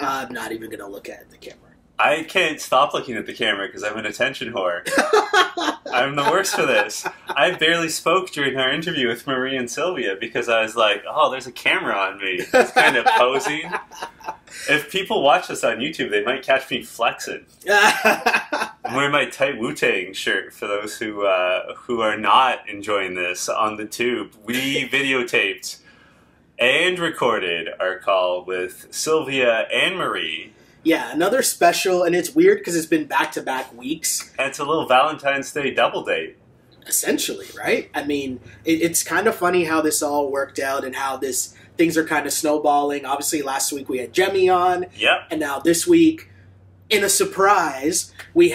I'm not even going to look at the camera. I can't stop looking at the camera because I'm an attention whore. I'm the worst for this. I barely spoke during our interview with Marie and Sylvia because I was like, oh, there's a camera on me. It's kind of posing. If people watch this on YouTube, they might catch me flexing. I'm wearing my tight Wu-Tang shirt for those who are not enjoying this on the tube. We videotaped and recorded our call with Sylvia and Marie. Yeah, another special, and it's weird because it's been back-to-back weeks. And it's a little Valentine's Day double date. Essentially, right? I mean, it's kind of funny how this all worked out and how things are kind of snowballing. Obviously, last week we had Jemmy on. Yep. And now this week, in a surprise, we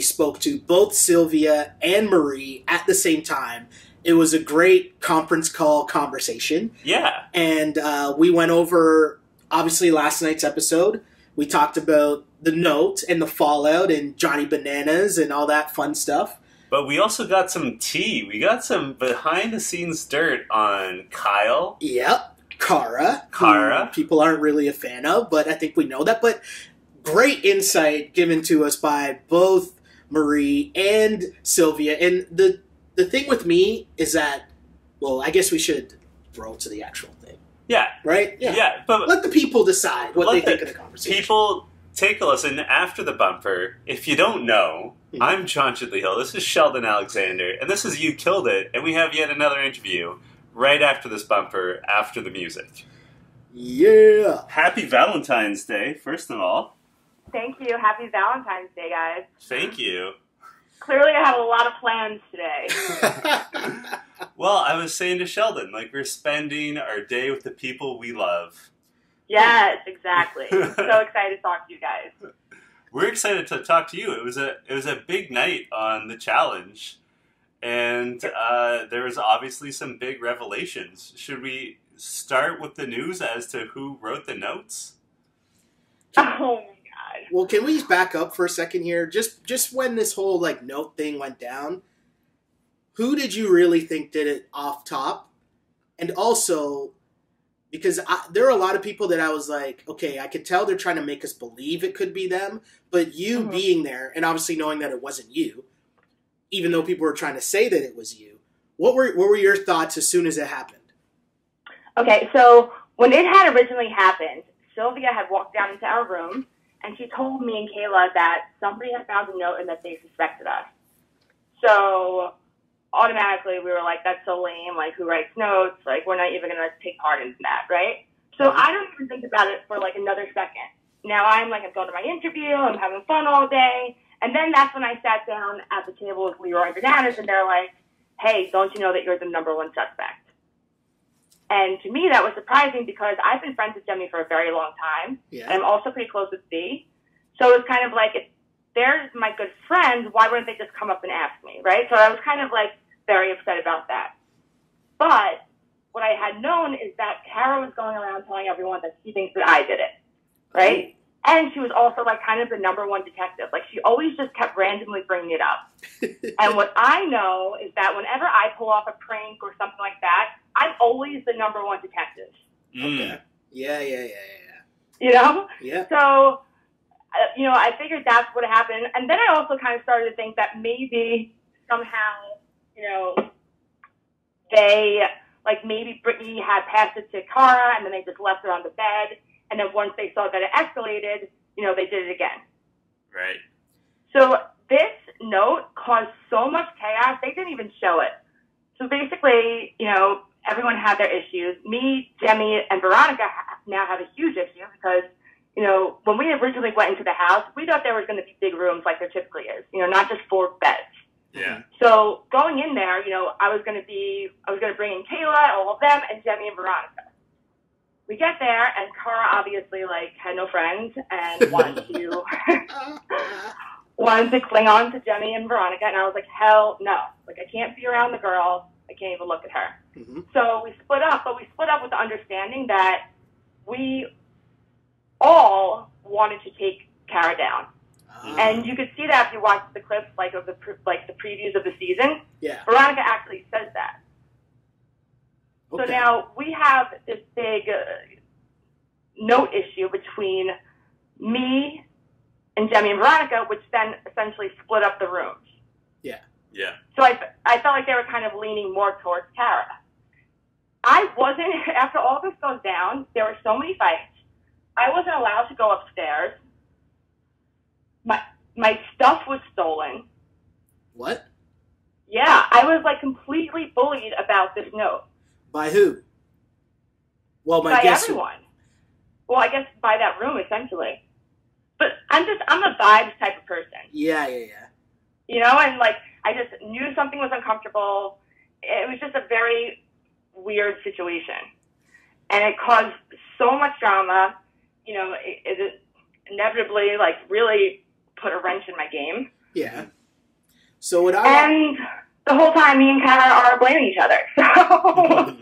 spoke to both Sylvia and Marie at the same time. It was a great conference call conversation. Yeah. And we went over... Obviously, last night's episode, we talked about the note and the fallout and Johnny Bananas and all that fun stuff. But we also got some tea. We got some behind-the-scenes dirt on Kyle. Yep. Cara. Cara. People aren't really a fan of, but I think we know that. But great insight given to us by both Marie and Sylvia. And the thing with me is that, well, I guess we should roll to the actual thing. Yeah. Right? Yeah. But let the people decide what they think of the conversation. People take a listen after the bumper. If you don't know, I'm John Chidley-Hill. This is Sheldon Alexander. And this is You Killed It. And we have yet another interview right after this bumper, after the music. Yeah. Happy Valentine's Day, first of all. Thank you. Happy Valentine's Day, guys. Thank you. Clearly I have a lot of plans today. Well, I was saying to Sheldon, like, we're spending our day with the people we love. Yes, exactly. So excited to talk to you guys. We're excited to talk to you. It was a big night on the challenge, and there was obviously some big revelations. Should we start with the news as to who wrote the notes? Oh my god. Well, can we back up for a second here? Just when this whole note thing went down, who did you really think did it off top? And also, because there are a lot of people that I was like, okay, I could tell they're trying to make us believe it could be them, but you being there, and obviously knowing that it wasn't you, even though people were trying to say that it was you, what were your thoughts as soon as it happened? Okay, so when it had originally happened, Sylvia had walked down into our room, and she told me and Kayla that somebody had found a note and that they suspected us. So automatically we were like, that's so lame, like, who writes notes? Like, we're not even going to take part in that, right? So I don't even think about it for, another second. Now I'm going to my interview, I'm having fun all day, and then that's when I sat down at the table with Leroy and Vendettas, and they're like, hey, don't you know that you're the number one suspect? And to me, that was surprising because I've been friends with Jemmy for a very long time, and I'm also pretty close with B. So it was kind of like, if they're my good friends, why wouldn't they just come up and ask me, right? So I was kind of very upset about that. But what I had known is that Cara was going around telling everyone that she thinks that I did it, right? And she was also kind of the number one detective. She always just kept randomly bringing it up. And what I know is that whenever I pull off a prank or something like that, I'm always the number one detective. Okay. Yeah. You know? Yeah. So, I figured that's what happened. And then I also kind of started to think that maybe somehow, they, maybe Brittany had passed it to Cara and then they just left it on the bed. And then once they saw that it escalated, they did it again. Right. So this note caused so much chaos, they didn't even show it. So basically, everyone had their issues. Me, Jemmy, and Veronica now have a huge issue because, when we originally went into the house, we thought there was going to be big rooms like there typically is, not just 4 beds. Yeah. So going in there, I was going to bring in Kayla, all of them, and Jemmy and Veronica. We get there, and Cara obviously, had no friends and wanted to cling on to Jemmy and Veronica, and I was like, hell no. I can't be around the girl. I can't even look at her. Mm-hmm. So we split up, but we split up with the understanding that we all wanted to take Cara down. And you could see that if you watch the clips, of the previews of the season. Yeah. Veronica actually says that. Okay. So now we have this big note issue between me and Jemmy and Veronica, which then essentially split up the rooms. Yeah. Yeah. So I felt like they were kind of leaning more towards Cara. I wasn't, after all this goes down, there were so many fights. I wasn't allowed to go upstairs. My stuff was stolen. What? Yeah, I was like completely bullied about this note. By who? Well, By everyone. Well, I guess by that room, essentially. But I'm a vibes type of person. Yeah. You know, and like, I just knew something was uncomfortable. It was just a very weird situation. And it caused so much drama. You know, it inevitably, like, really put a wrench in my game. Yeah. So And the whole time, me and Cara are blaming each other. So...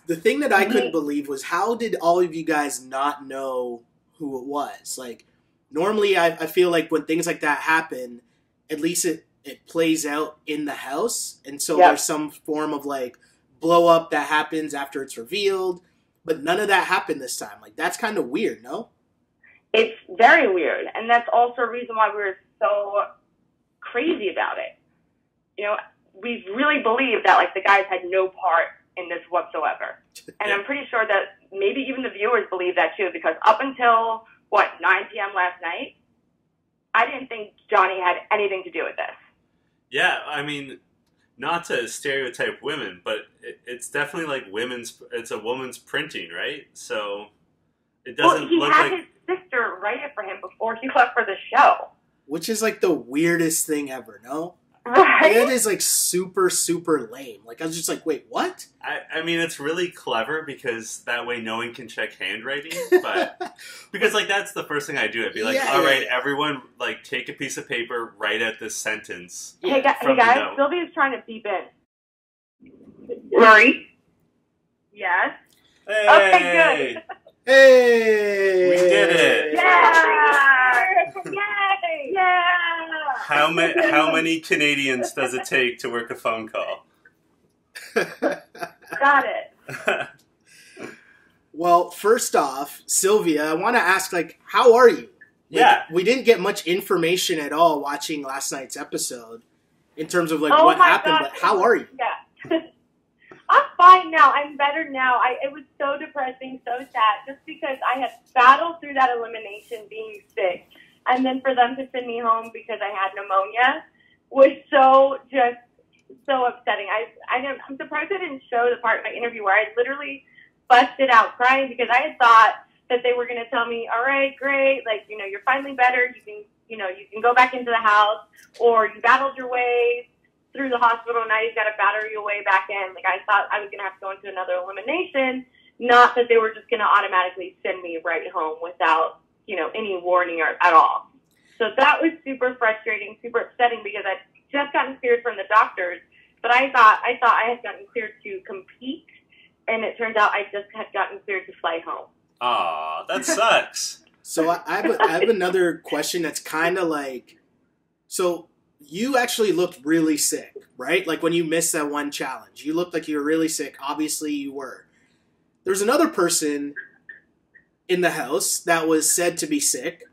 The thing that I couldn't believe was, how did all of you guys not know who it was? Like, normally I feel like when things like that happen, at least it plays out in the house. And so there's some form of, like, blow up that happens after it's revealed. But none of that happened this time. Like, that's kind of weird, no? It's very weird. And that's also a reason why we were so crazy about it. You know, we really believed that, like, the guys had no part in this whatsoever. And I'm pretty sure that maybe even the viewers believe that too, because up until, 9 p.m. last night, I didn't think Johnny had anything to do with this. Yeah, I mean, not to stereotype women, but it's definitely like it's a woman's printing, right? So it doesn't he look had like... his sister write it for him before he left for the show. Which is, like, the weirdest thing ever, no? Right? It is, like, super, super lame. Like, I was just like, wait, what? I mean, it's really clever because that way no one can check handwriting. But because, like, that's the first thing I do. I'd be like, all right, everyone, like, take a piece of paper, write out this sentence. Hey guys, Sylvia's trying to beep in. Marie? Yes? Hey! Okay, good. Hey! We did it! Yeah! Yay! Yeah! How many Canadians does it take to work a phone call? Got it. Well, first off, Sylvia, I want to ask, like, how are you? Like, we didn't get much information at all watching last night's episode in terms of, like, what happened, but how are you? Yeah. I'm fine now. I'm better now. It was so depressing, so sad, just because I had battled through that elimination being sick. And then for them to send me home because I had pneumonia was so upsetting. I'm surprised I didn't show the part of my interview where I literally busted out crying because I had thought that they were going to tell me, all right, great, like, you know, you're finally better. You can go back into the house, or you battled your way through the hospital. Now you've got to battle your way back in. Like, I thought I was going to have to go into another elimination, not that they were just going to automatically send me right home without, you know, any warning or at all. So that was super frustrating, super upsetting, because I'd just gotten cleared from the doctors, but I thought I had gotten cleared to compete, and it turns out I just had gotten cleared to fly home. Aw, that sucks. So I have another question that's kind of like, so you actually looked really sick, right? Like when you missed that one challenge, you looked like you were really sick. Obviously you were. There's another person in the house that was said to be sick.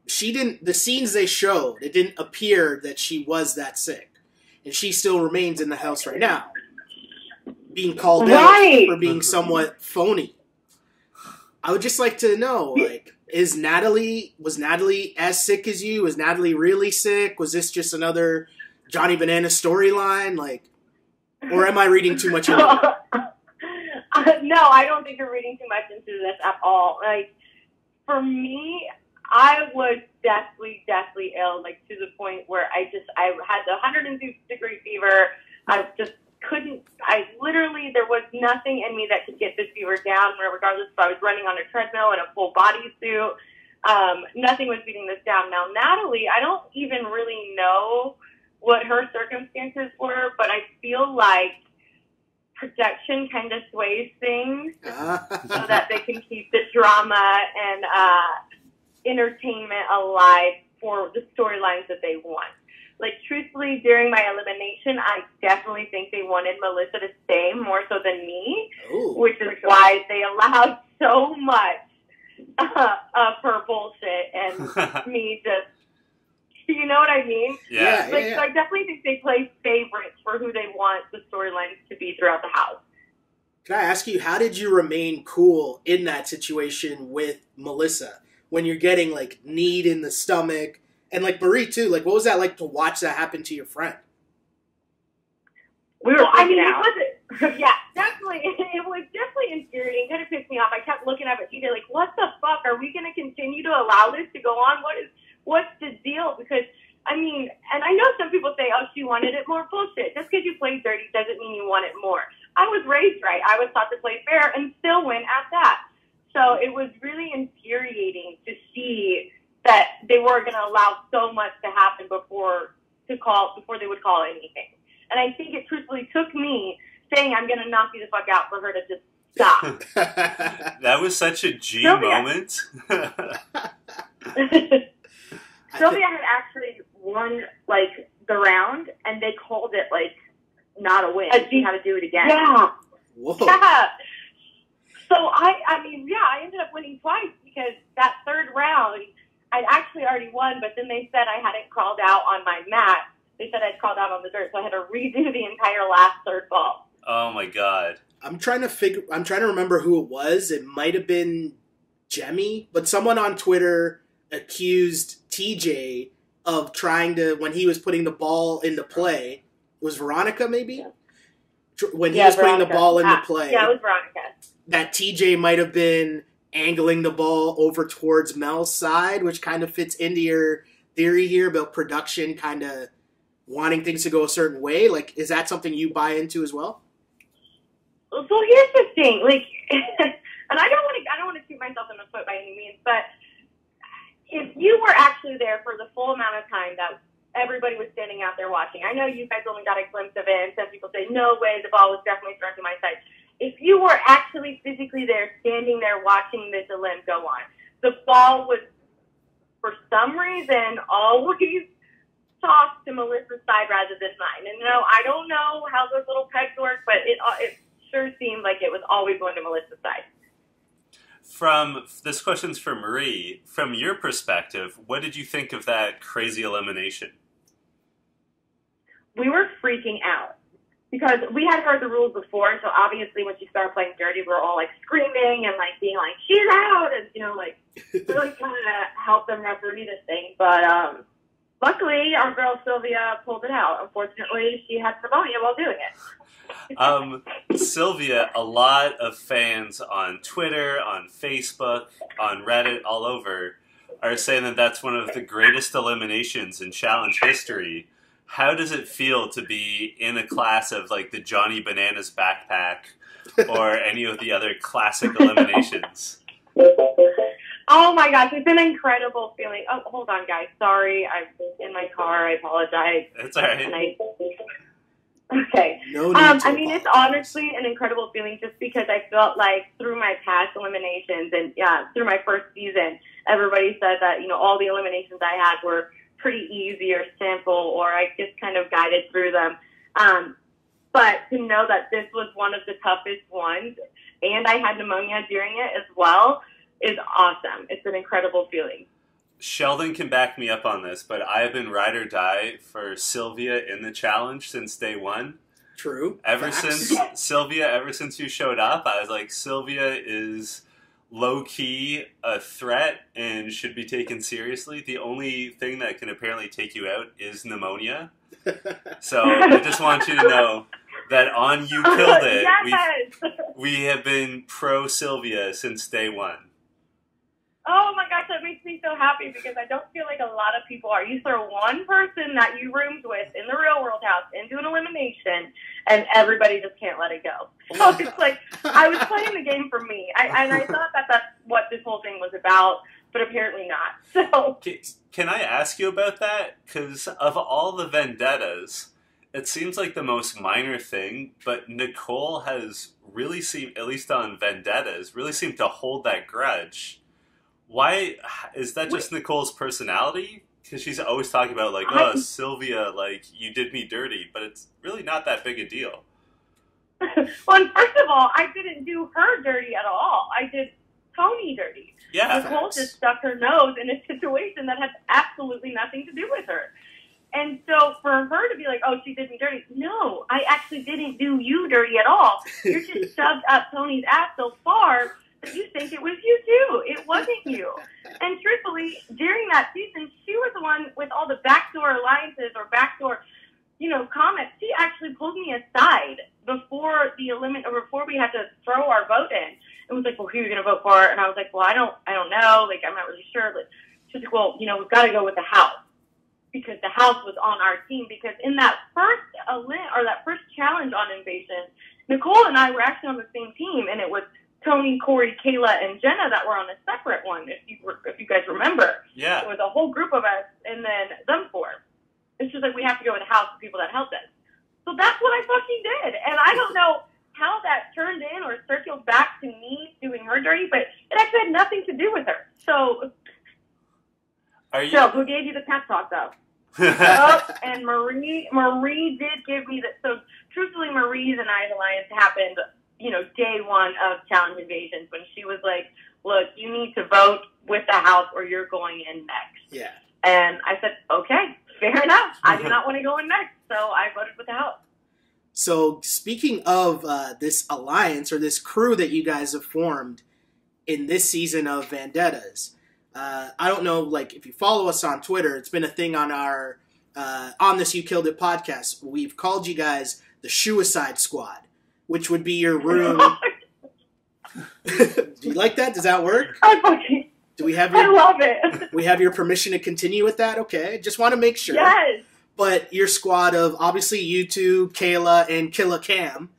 The scenes they showed, it didn't appear that she was that sick. And she still remains in the house right now, being called out for being somewhat phony. I would just like to know, like, was Natalie as sick as you? Was Natalie really sick? Was this just another Johnny Banana storyline? Like, or am I reading too much into it? No, I don't think you're reading too much into this at all. Like, for me, I was deathly ill, like, to the point where I had the 102-degree fever. I just couldn't, there was nothing in me that could get this fever down, regardless if I was running on a treadmill in a full bodysuit. Nothing was beating this down. Now, Natalie, I don't even really know what her circumstances were, but I feel like production kind of sways things so that they can keep the drama and entertainment alive for the storylines that they want. Like, truthfully, during my elimination, I definitely think they wanted Melissa to stay more so than me, which is why they allowed so and me just, you know what I mean? Yeah. So I definitely think they play favorites for who they want the storylines to be throughout the house. Can I ask you, how did you remain cool in that situation with Melissa when you're getting like kneed in the stomach, and like Marie too? Like, what was that like to watch that happen to your friend? We were freaking it out. wasn't, yeah, definitely. It was definitely infuriating. Kind of pissed me off. I kept looking up at TJ like, what the fuck? Are we going to continue to allow this to go on? What's the deal? Because, I mean, and I know some people say, oh, she wanted it more. Bullshit. Just because you play dirty doesn't mean you want it more. I was raised right. I was taught to play fair and still win at that. So it was really infuriating to see that they were going to allow so much to happen before they would call anything. And I think it truthfully took me saying I'm going to knock you the fuck out for her to just stop. That was such a G Sylvia. moment. Sylvia had actually won, like, the round, and they called it, like, not a win. She had to do it again. Yeah. Whoa. Yeah. So I ended up winning twice because that third round, I'd actually already won, but then they said I hadn't crawled out on my mat. They said I'd crawled out on the dirt, so I had to redo the entire last third ball. Oh my god. I'm trying to remember who it was. It might have been Jemmy, but someone on Twitter accused TJ of trying to, when he was putting the ball into play, it was Veronica maybe? When he was putting the ball into play. Yeah, it was Veronica. That TJ might have been angling the ball over towards Mel's side, which kind of fits into your theory here about production kind of wanting things to go a certain way. Like, is that something you buy into as well? So here's the thing, like, and I don't want to shoot myself in the foot by any means, but if you were actually there for the full amount of time that everybody was standing out there watching, I know you guys only got a glimpse of it, and some people say, no way, the ball was definitely thrown to my side. If you were actually physically there, standing there watching this elim go on, the ball was, for some reason, always tossed to Melissa's side rather than mine. And no, I don't know how those little pegs work, but it sure seemed like it was always going to Melissa's side. This question's for Marie. From your perspective, what did you think of that crazy elimination? We were freaking out because we had heard the rules before, and so obviously when she started playing dirty, we were all like screaming and like being like, she's out, and you know, like really trying to help them referee this thing. But luckily, our girl Sylvia pulled it out. Unfortunately, she had pneumonia while doing it. Sylvia, a lot of fans on Twitter, on Facebook, on Reddit, all over, are saying that that's one of the greatest eliminations in challenge history. How does it feel to be in a class of like the Johnny Bananas backpack or any of the other classic eliminations? Oh my gosh, it's an incredible feeling. Oh, hold on, guys. Sorry, I'm in my car. I apologize. It's all right. Okay. No need to I mean, it's honestly an incredible feeling just because I felt like through my past eliminations and through my first season, everybody said that, you know, all the eliminations I had were pretty easy or simple, or I just kind of guided through them. But to know that this was one of the toughest ones, and I had pneumonia during it as well, is awesome. It's an incredible feeling. Sheldon can back me up on this, but I have been ride or die for Sylvia in the challenge since day one. True. Ever Facts. since you showed up, I was like, Sylvia is low-key a threat and should be taken seriously. The only thing that can apparently take you out is pneumonia. So I just want you to know that on You Killed It, Yes! we have been pro Sylvia since day one. Oh my gosh, that makes me so happy because I don't feel like a lot of people are. You throw one person that you roomed with in the real world house into an elimination, and everybody just can't let it go. So it's like, I was playing the game for me. I thought that that's what this whole thing was about, but apparently not. So Can I ask you about that? Because of all the vendettas, it seems like the most minor thing, but Nicole has really seemed, at least on vendettas, really seemed to hold that grudge. Why is that? Just Nicole's personality? Because she's always talking about like, oh, Sylvia, like you did me dirty, but it's really not that big a deal. well, and first of all, I didn't do her dirty at all. I did Tony dirty. Yeah. Nicole just stuck her nose in a situation that had absolutely nothing to do with her. And so for her to be like, oh, she did me dirty. No, I actually didn't do you dirty at all. You're just shoved up Tony's ass so far that you think it was you too. It wasn't you. And truthfully, during that season, she was the one with all the backdoor alliances or backdoor, comments. She actually pulled me aside before before we had to throw our vote in. It was like, well, who are you going to vote for? And I was like, well, I don't know. Like, I'm not really sure. But she's like, well, we've got to go with the House because the House was on our team. Because in that first challenge on Invasion, Nicole and I were actually on the same team, and it was Tony, Corey, Kayla, and Jenna that were on a separate one. If you guys remember, Yeah, it was a whole group of us, and then them four. It's just like we have to go with the House of people that helped us. So that's what I fucking did, and I don't know how that turned in or circled back to me doing her dirty, but it actually had nothing to do with her. So, who gave you the pep talk though? And Marie did give me that. So truthfully, Marie's and I's alliance happened, day one of Challenge Invasions when she was like, look, you need to vote with the House or you're going in next. Yeah. And I said, okay, fair enough. I do not want to go in next. So I voted with the House. So speaking of this alliance or this crew that you guys have formed in this season of Vendettas, I don't know, like if you follow us on Twitter, it's been a thing on our On This You Killed It podcast. We've called you guys the Shoeicide Squad, which would be your room. Do you like that? Does that work? Do we have your, I love it. We have your permission to continue with that? Okay, just want to make sure. Yes. But your squad of obviously you two, Kayla, and Killa Cam,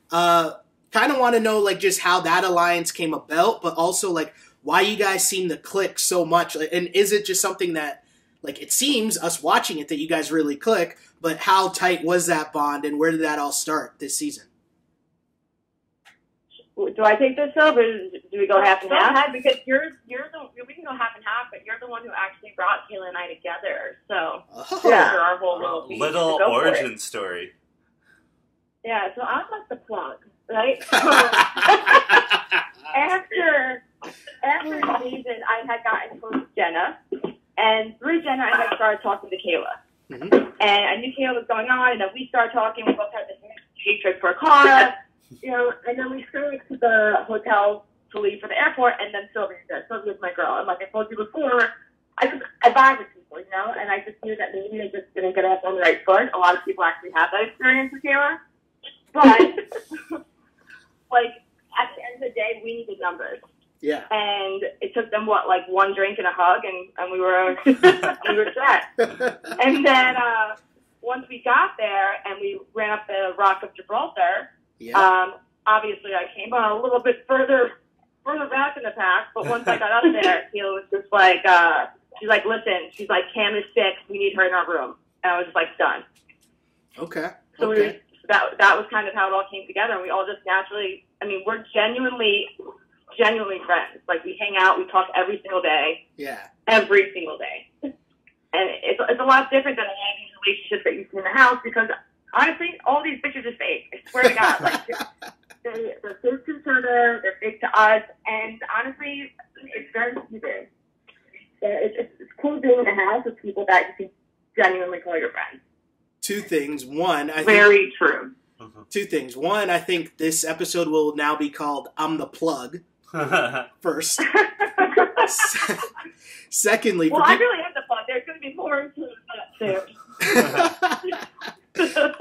kind of want to know like just how that alliance came about, but also like why you guys seem to click so much. And is it just something that, like, it seems us watching it that you guys really click, but how tight was that bond and where did that all start this season? Do I take this up, or do we go half and half? Go ahead, because we can go half and half, but you're the one who actually brought Kayla and I together. So Yeah. our whole little origin story. Yeah, so I'm like the plug, right? after Invasion, I had gotten close to Jenna, and through Jenna, I had started talking to Kayla. Mm-hmm. And I knew Kayla was going on, and then we started talking. We both had this hatred for Cara. And then we started to the hotel to leave for the airport, and then Sylvia's my girl. And like I told you before, I vibe with people, and I just knew that maybe they just didn't get off on the right foot. A lot of people actually have that experience with Kayla. But, like, at the end of the day, we needed numbers. Yeah. And it took them, one drink and a hug, and we were set. And then once we got there and we ran up the Rock of Gibraltar, obviously I came on a little bit further back in the pack, but once I got up there, Kayla was just like, she's like, listen, she's like, Cam is sick, we need her in our room. And I was just like, done. Okay. So that was kind of how it all came together, and we all just naturally, we're genuinely friends. Like, we hang out, we talk every single day. Yeah. Every single day. And it's a lot different than a lot of these relationships that you see in the house, because honestly, all these bitches are fake. I swear to God. Like, they're fake to each other, they're fake to us, and honestly, it's very confusing. It's cool being in a house with people that you can genuinely call your friends. Two things. One, very true. Two things. One, I think this episode will now be called I'm the Plug. First. Secondly, I really am the plug. There's going to be more into that too.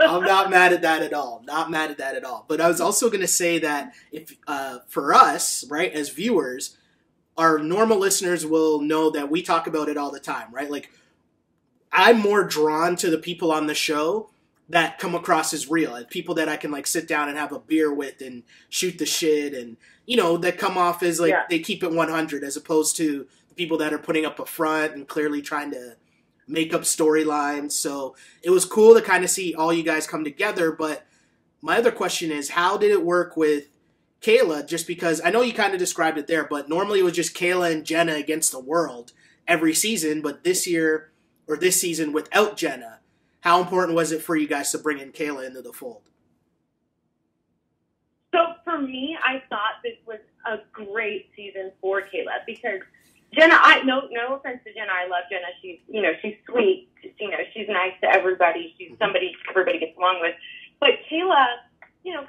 I'm not mad at that at all. Not mad at that at all. But I was also going to say that if for us, right, as viewers, our normal listeners will know that we talk about it all the time, right? Like, I'm more drawn to the people on the show that come across as real, and people that I can like sit down and have a beer with and shoot the shit, and that come off as like they keep it 100, as opposed to the people that are putting up a front and clearly trying to make up storylines. So it was cool to kind of see all you guys come together. But my other question is, how did it work with Kayla? Just because I know you kind of described it there, but normally it was just Kayla and Jenna against the world every season. But this season without Jenna, how important was it for you guys to bring in Kayla into the fold? So for me, I thought this was a great season for Kayla because Jenna, no offense to Jenna, I love Jenna. She's sweet. She's nice to everybody. She's somebody everybody gets along with. But Kayla,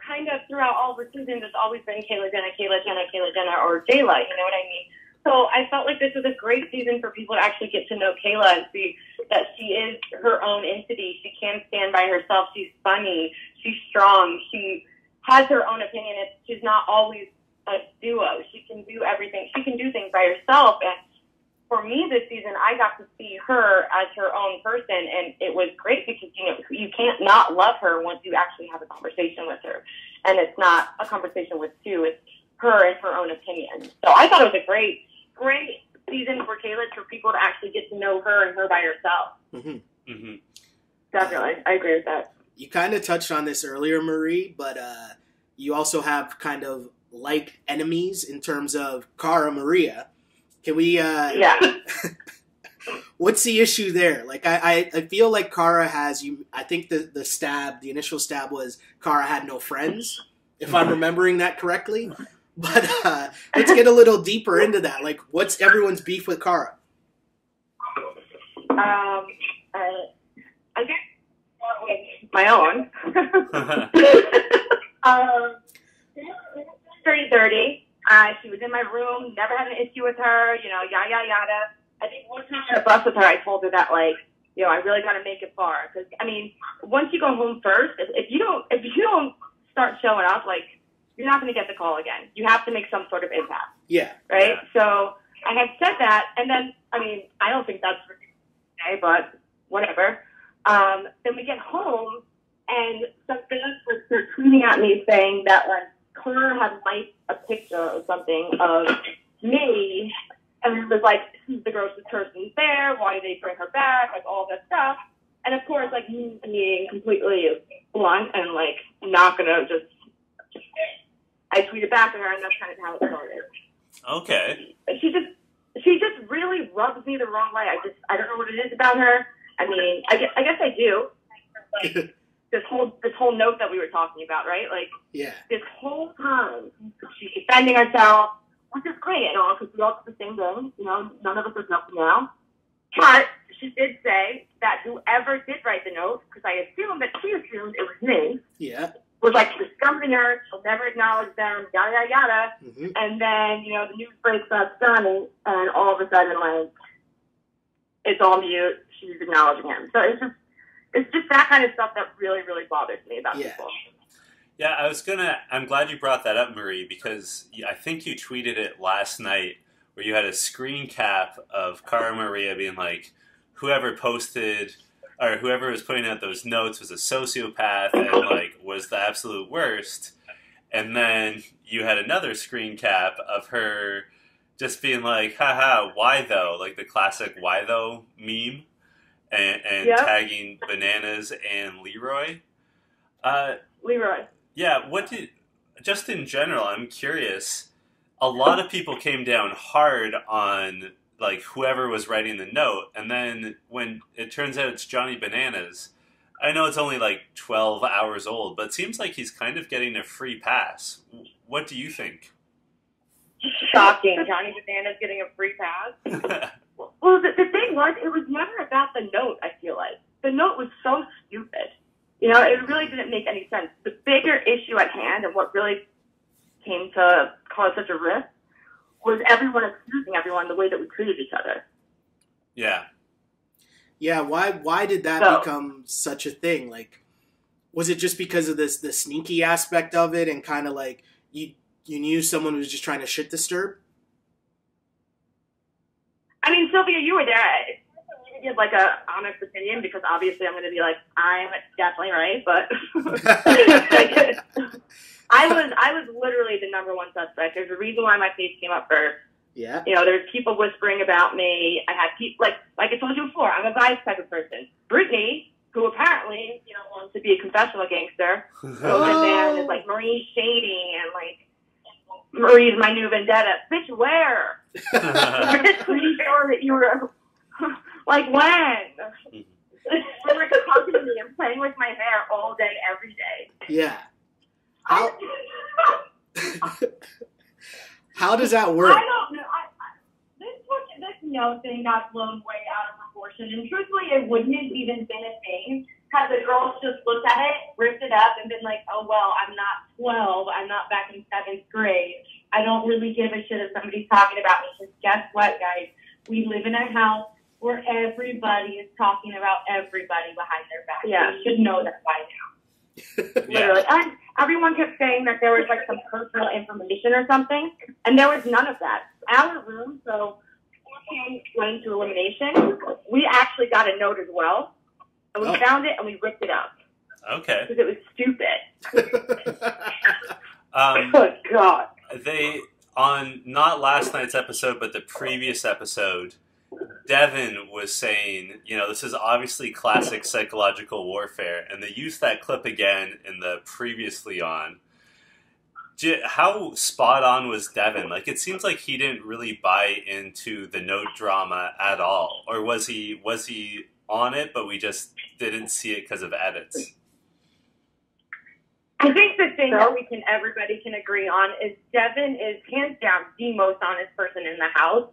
kind of throughout all the seasons, it's always been Kayla, Jenna, Kayla, Jenna, Kayla, Jenna, or Jayla. You know what I mean? So I felt like this was a great season for people to actually get to know Kayla and see that she is her own entity. She can stand by herself. She's funny. She's strong. She has her own opinion. She's not always a duo. She can do everything. She can do things by herself. And for me this season, I got to see her as her own person, and it was great because, you can't not love her once you actually have a conversation with her. And it's not a conversation with two. It's her and her own opinion. So I thought it was a great season for Kayla for people to actually get to know her and her by herself. Mm-hmm. Mm-hmm. Definitely. I agree with that. You kind of touched on this earlier, Marie, but you also have kind of like enemies in terms of Cara Maria. Can we... yeah. What's the issue there? Like, I feel like Cara has... I think the initial stab was Cara had no friends, if I'm remembering that correctly. But let's get a little deeper into that. Like, what's everyone's beef with Cara? I guess my own. 30-30. She was in my room, never had an issue with her, yada, yada, yada. I think one time on a bus with her, I told her that, I really got to make it far. Because, once you go home first, if you don't start showing up, you're not going to get the call again. You have to make some sort of impact. Yeah. Right? Yeah. So I had said that, and then, I don't think that's okay, but whatever. Then we get home, and some fans were tweeting at me saying that, Cara had liked a picture or something of me, and it was who's the grossest person there? Why did they bring her back? All that stuff. And of course, me being completely blunt and, not going to just... I tweeted back at her, and that's kind of how it started. Okay. She just really rubs me the wrong way. I don't know what it is about her. I guess I do. This whole note that we were talking about, right? Yeah. This whole time she's defending herself, which is great and all, because we all did the same thing. None of us are guilty now. But she did say that whoever did write the note, because I assumed that she assumed it was me. Yeah. Was discovering her, she'll never acknowledge them, yada, yada, yada. Mm-hmm. And then, the news breaks about Johnny, and all of a sudden, it's all mute, she's acknowledging him. So it's just that kind of stuff that really, really bothers me about people. Yeah, I'm glad you brought that up, Marie, because I think you tweeted it last night, where you had a screen cap of Cara Maria being whoever posted... or whoever was putting out those notes was a sociopath and, was the absolute worst. And then you had another screen cap of her just being haha, why though? The classic why though meme. And yep. Tagging Bananas and Leroy. Leroy. Yeah, just in general, I'm curious. A lot of people came down hard on... whoever was writing the note, and then when it turns out it's Johnny Bananas, I know it's only 12 hours old, but it seems like he's kind of getting a free pass. What do you think? Shocking. Johnny Bananas getting a free pass? Well, the thing was, it was never about the note, I feel like. The note was so stupid. It really didn't make any sense. The bigger issue at hand and what really came to cause such a rift was everyone accusing everyone the way that we treated each other. Yeah. Yeah, why did that become such a thing? Was it just because of the sneaky aspect of it and kind of you knew someone was just trying to shit disturb? Sylvia, you were there. You give a honest opinion because obviously I'm going to be I'm definitely right, but I was literally the number one suspect. There's a reason why my page came up first. Yeah. There's people whispering about me. I had people, like I told you before, I'm a biased type of person. Brittany, who apparently, wants to be a confessional gangster, goes in there and is Marie's shading and Marie's my new vendetta. Bitch, where? I'm just pretty sure that you were, when? You were talking to me and playing with my hair all day, every day. Yeah. How does that work? I don't know. This no thing got blown way out of proportion, and truthfully, it wouldn't have even been a thing had the girls just looked at it, ripped it up, and been like, "Oh well, I'm not 12. I'm not back in 7th grade. I don't really give a shit if somebody's talking about me." Because guess what, guys? We live in a house where everybody is talking about everybody behind their back. Yeah. You should know that by now. Literally. And everyone kept saying that there was like some personal information or something, and there was none of that. Our room, so went to elimination, we actually got a note as well, and we found it and we ripped it up. Okay. Because it was stupid. Oh God. They, on not last night's episode, but the previous episode, Devon was saying, this is obviously classic psychological warfare, and they used that clip again in the previously on. How spot on was Devon? Like, it seems like he didn't really buy into the note drama at all, or was he on it, but we just didn't see it because of edits? I think the thing that everybody can agree on is Devon is hands down the most honest person in the house.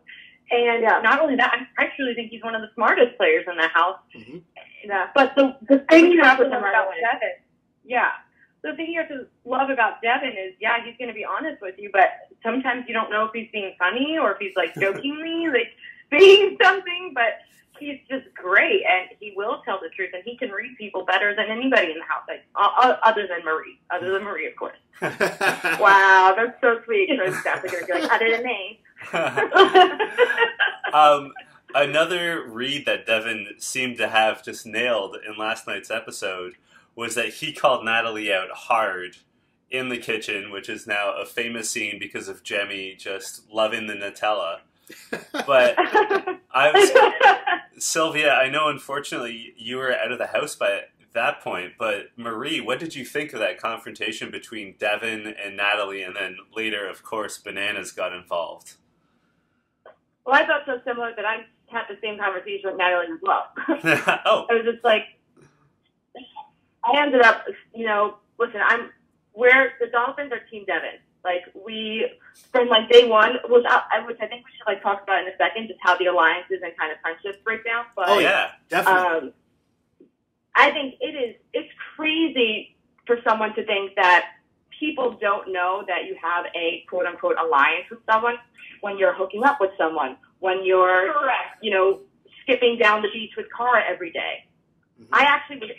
And not only that, I truly think he's one of the smartest players in the house. Mm-hmm. Yeah. But the thing you have to love about Devon, the thing you have to love about Devon is, he's going to be honest with you, but sometimes you don't know if he's being funny or if he's like jokingly like saying something, but he's just great and he will tell the truth and he can read people better than anybody in the house, like other than Marie, of course. Wow, that's so sweet. So it's definitely going to be like, other than me. Another read that Devon seemed to have just nailed in last night's episode was that he called Natalie out hard in the kitchen, which is now a famous scene because of Jemmy just loving the Nutella. But Sylvia, I know unfortunately you were out of the house by that point, but Marie, what did you think of that confrontation between Devon and Natalie, and then later, of course, Bananas got involved? Well, I thought so similar that I had the same conversation with Natalie as well. Oh. I was just like, I ended up, listen, the Dolphins are Team Devon. Like, we, from like day one, which I think we should like talk about in a second, just how the alliances and kind of friendships break down. But, oh yeah, definitely. I think it's crazy for someone to think that people don't know that you have a quote unquote alliance with someone when you're hooking up with someone, when you're, skipping down the beach with Cara every day. Mm-hmm. I actually was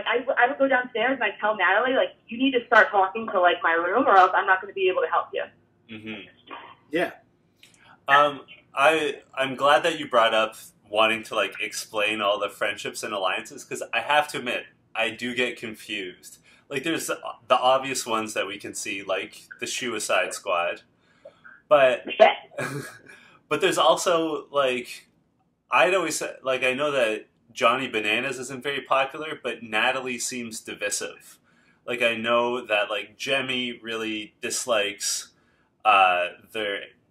I would go downstairs and I'd tell Natalie, like, you need to start talking to, like, my room or else I'm not going to be able to help you. Mm-hmm. Yeah. I'm glad that you brought up wanting to, like, explain all the friendships and alliances, because I have to admit, I do get confused. Like, there's the obvious ones that we can see, like the Suicide Squad. But but there's also, like, I'd always say, like, I know that Johnny Bananas isn't very popular, but Natalie seems divisive. Like, I know that, like, Jemmy really dislikes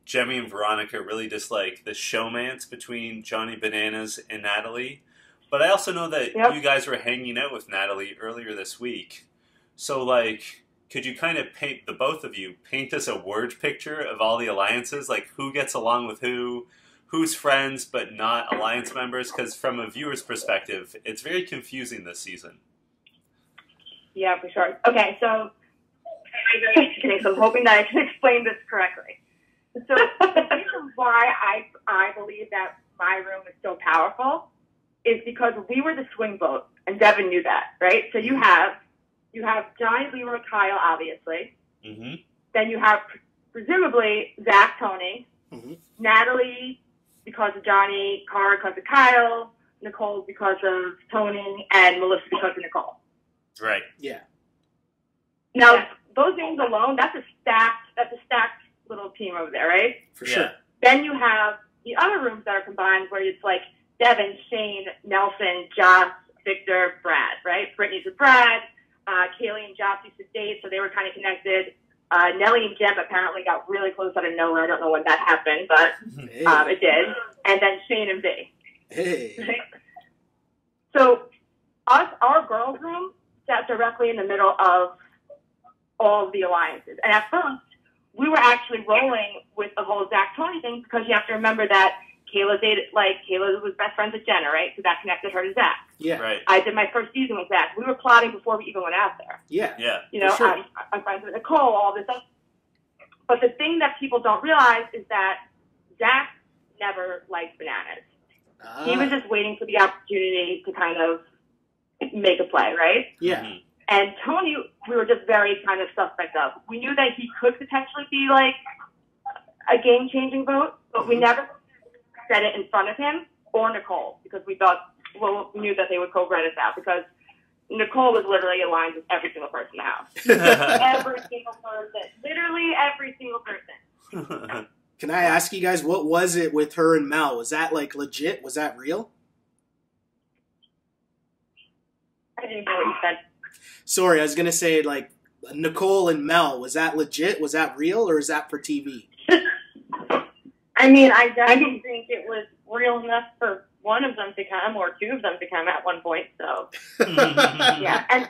Jemmy and Veronica really dislike the showmance between Johnny Bananas and Natalie. But I also know that you guys were hanging out with Natalie earlier this week. So, like, could you kind of the both of you, paint us a word picture of all the alliances? Like, who gets along with who? Who's friends but not alliance members? Because from a viewer's perspective, it's very confusing this season. Yeah, for sure. Okay, so I'm hoping that I can explain this correctly. So the reason why I believe that my room is so powerful is because we were the swing vote, and Devon knew that, right? So you have Johnny, Leroy, Kyle, obviously. Mm-hmm. Then you have presumably Zach, Tony, mm-hmm. Natalie because of Johnny, Cara because of Kyle, Nicole because of Tony, and Melissa because of Nicole. Right. Yeah. Now those names alone, that's a stacked little team over there, right? For sure. Then you have the other rooms that are combined where it's like Devon, Shane, Nelson, Josh, Victor, Brad, right? Brittany's with Brad. Kaylee and Josh used to date, so they were kind of connected. Nellie and Jem apparently got really close out of nowhere. I don't know when that happened, but it did. And then Shane and V. Hey. So our girls' room sat directly in the middle of all of the alliances. And at first, we were actually rolling with the whole Zach Tony thing because you have to remember that Kayla was best friends with Jenna, right? So that connected her to Zach. Yeah. Right. I did my first season with Zach. We were plotting before we even went out there. Yeah. Yeah. You know, sure. I'm friends with Nicole, all this stuff. But the thing that people don't realize is that Zach never liked Bananas. He was just waiting for the opportunity to kind of make a play, right? Yeah. Mhm. And Tony, we were just very kind of suspect of. We knew that he could potentially be like a game-changing vote, but we never said it in front of him or Nicole because we thought, well, we knew that they would co-write us out because Nicole was literally aligned with every single person in the house. Every single person. Literally every single person. Can I ask you guys, what was it with her and Mel? Was that like legit? Was that real? I didn't know what you said. Sorry, I was gonna say like Nicole and Mel. Was that legit? Was that real, or is that for TV? I mean, I definitely think it was real enough for one of them to come or two of them to come at one point. So, yeah. And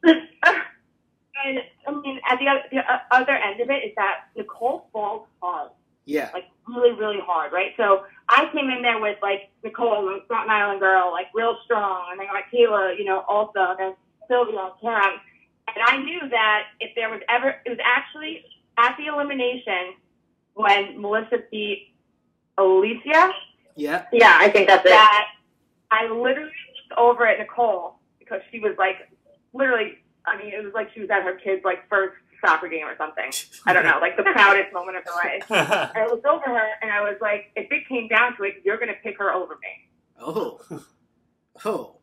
I mean, at the other end of it is that Nicole falls hard. Yeah. Like, really, really hard, right? So, I came in there with, like, Nicole, the Staten Island girl, like, real strong. And then I got Kayla, you know, also. And then Sylvia and Cara. And I knew that if there was ever, it was actually at the elimination when Melissa beat Alicia. Yeah. Yeah, I think that's it. That I literally looked over at Nicole because she was like, literally, I mean, it was like she was at her kid's like first soccer game or something. I don't know, like the proudest moment of her life. And I looked over her and I was like, if it came down to it, you're going to pick her over me. Oh. Oh.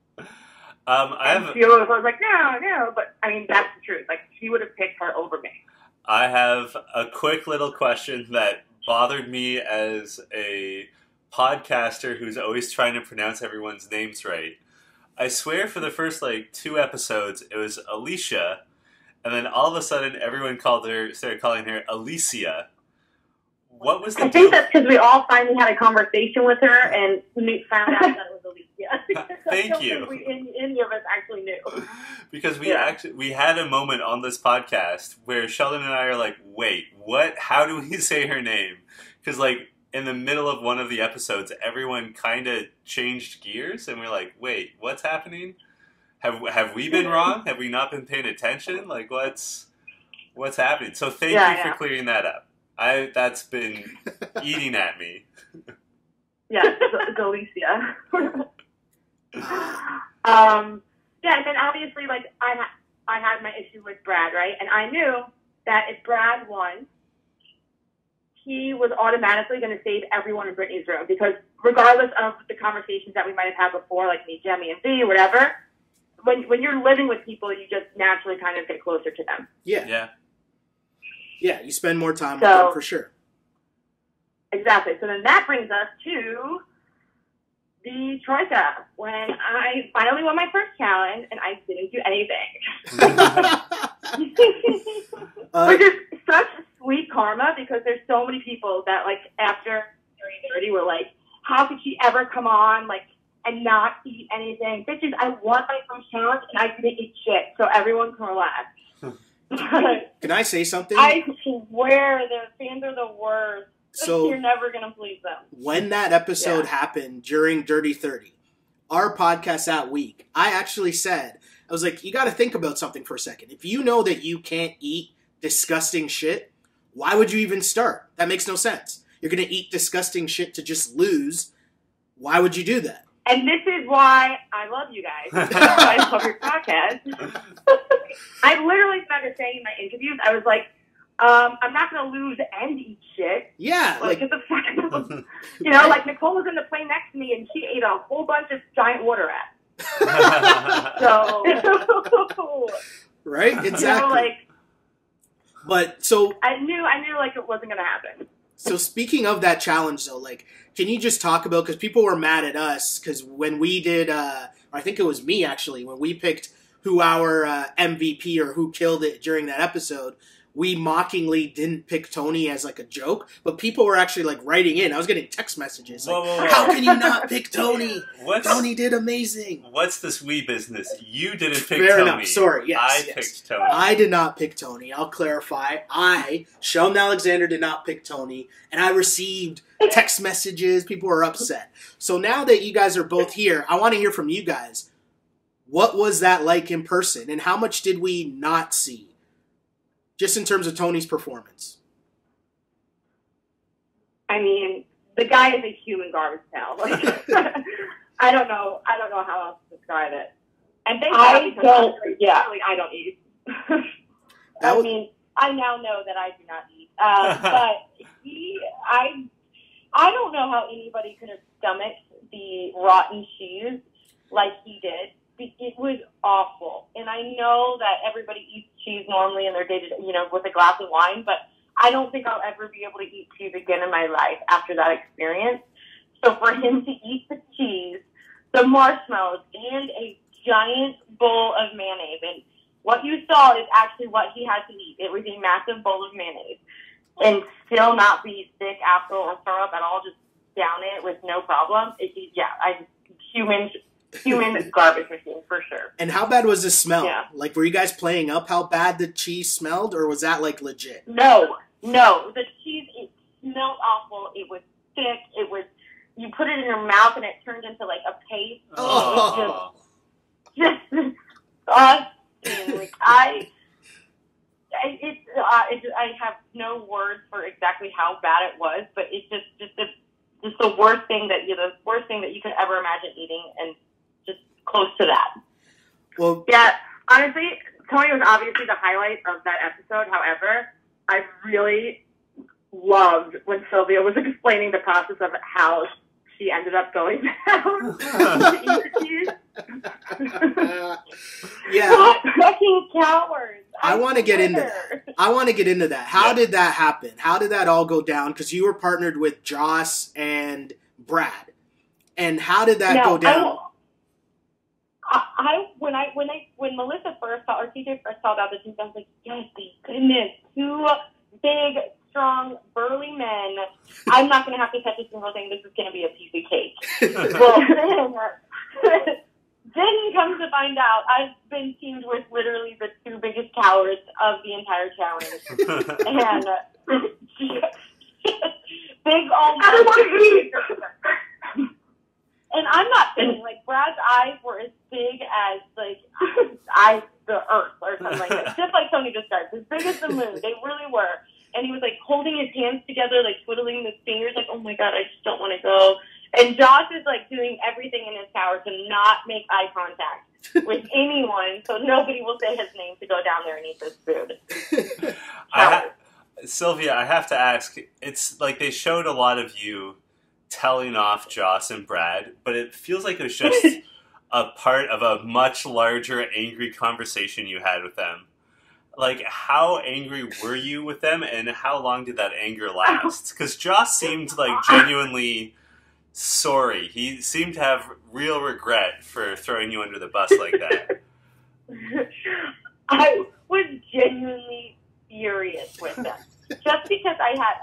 She was like, no, but I mean, that's the truth. Like, she would have picked her over me. I have a quick little question that bothered me as a podcaster who's always trying to pronounce everyone's names right. I swear for the first, like, 2 episodes, it was Alicia, and then all of a sudden everyone started calling her Alicia. What was the I deal? think that's because we all finally had a conversation with her and found out that it was Alicia. Thank you. Any of us actually knew. Because we had a moment on this podcast where Sheldon and I are like, wait, what? How do we say her name? Because, like, in the middle of one of the episodes, everyone kind of changed gears, and we're like, wait, what's happening? Have we been wrong? Have we not been paying attention? Like, what's happening? So thank you for clearing that up. That's been eating at me. Yeah, it's Alicia. Yeah, and then obviously, like, I had my issue with Brad, right? And I knew that if Brad won, he was automatically going to save everyone in Brittany's room because regardless of the conversations that we might have had before, like me, Jemmy, and V, whatever, when you're living with people, you just naturally kind of get closer to them. Yeah. Yeah. Yeah, you spend more time with them for sure. Exactly. So then that brings us to the Troika, when I finally won my first challenge and I didn't do anything. Which is such sweet karma because there's so many people that, like, after 30 were like, how could she ever come on, like, and not eat anything? Bitches, I won my first challenge and I didn't eat shit, so everyone can relax. Can I say something? I swear their fans are the worst. So you're never going to please them. When that episode happened during Dirty 30, our podcast that week, I actually said, I was like, you got to think about something for a second. If you know that you can't eat disgusting shit, why would you even start? That makes no sense. You're going to eat disgusting shit to just lose. Why would you do that? And this is why I love you guys. This is why I love your podcast. I literally started saying in my interviews, I was like, I'm not going to lose and eat shit. Yeah. Like get the fuck you know, like Nicole was in the plane next to me and she ate a whole bunch of giant water rats. So. Right? Exactly. You know, like. But so. I knew like it wasn't going to happen. So speaking of that challenge though, like, can you just talk about, because people were mad at us, because when we did, I think it was me actually, when we picked who our MVP or who killed it during that episode, we mockingly didn't pick Tony as like a joke, but people were actually like writing in. I was getting text messages like, Whoa. how can you not pick Tony? Tony did amazing. What's this we business? You didn't pick Fair Tony. enough. Sorry. Yes, I picked Tony. I did not pick Tony. I'll clarify. Sheldon Alexander, did not pick Tony, and I received text messages. People were upset. So now that you guys are both here, I want to hear from you guys. What was that like in person, and how much did we not see? Just in terms of Tony's performance. I mean, the guy is a human garbage pail. Like, I don't know how else to describe it. And I don't eat. I mean, I now know that I do not eat. But I don't know how anybody could have stomached the rotten cheese like he did. It was awful. And I know that everybody eats cheese normally in their day-to-day, with a glass of wine, but I don't think I'll ever be able to eat cheese again in my life after that experience. So for him to eat the cheese, the marshmallows, and a giant bowl of mayonnaise, and what you saw is actually what he had to eat. It was a massive bowl of mayonnaise, and still not be sick after or throw up at all, just down it with no problem. Human garbage machine, for sure. And how bad was the smell? Yeah. Like, were you guys playing up how bad the cheese smelled, or was that, like, legit? No. The cheese, it smelled awful. It was thick. You put it in your mouth, and it turned into, like, a paste. Oh. Just disgusting. Like, I have no words for exactly how bad it was, but it's just the worst thing that you could ever imagine eating, and just close to that. Well, yeah, honestly, Tony was obviously the highlight of that episode. However, I really loved when Sylvia was explaining the process of how she ended up going down to eat the cheese. Yeah. Fucking cowards. I want to get into that. How did that happen? How did that all go down? Because you were partnered with Joss and Brad. And how did that go down? When Melissa first saw, or TJ first saw that, I was like, yes, thank goodness, two big, strong, burly men. I'm not going to have to touch a single thing. This is going to be a piece of cake. Well, then comes to find out, I've been teamed with literally the two biggest cowards of the entire challenge. And big old... I don't want to eat! And I'm not kidding. Like, Brad's eyes were as big as, like, the earth or something like that. Just like Tony described. As big as the moon. They really were. And he was, like, holding his hands together, like, twiddling his fingers, like, oh, my God, I just don't want to go. And Josh is, like, doing everything in his power to not make eye contact with anyone so nobody will say his name to go down there and eat this food. Sylvia, I have to ask, it's like they showed a lot of you telling off Joss and Brad, but it feels like it was just a part of a much larger angry conversation you had with them. Like, how angry were you with them, and how long did that anger last? Because Joss seemed, like, genuinely sorry. He seemed to have real regret for throwing you under the bus like that. I was genuinely furious with them. Just because I had,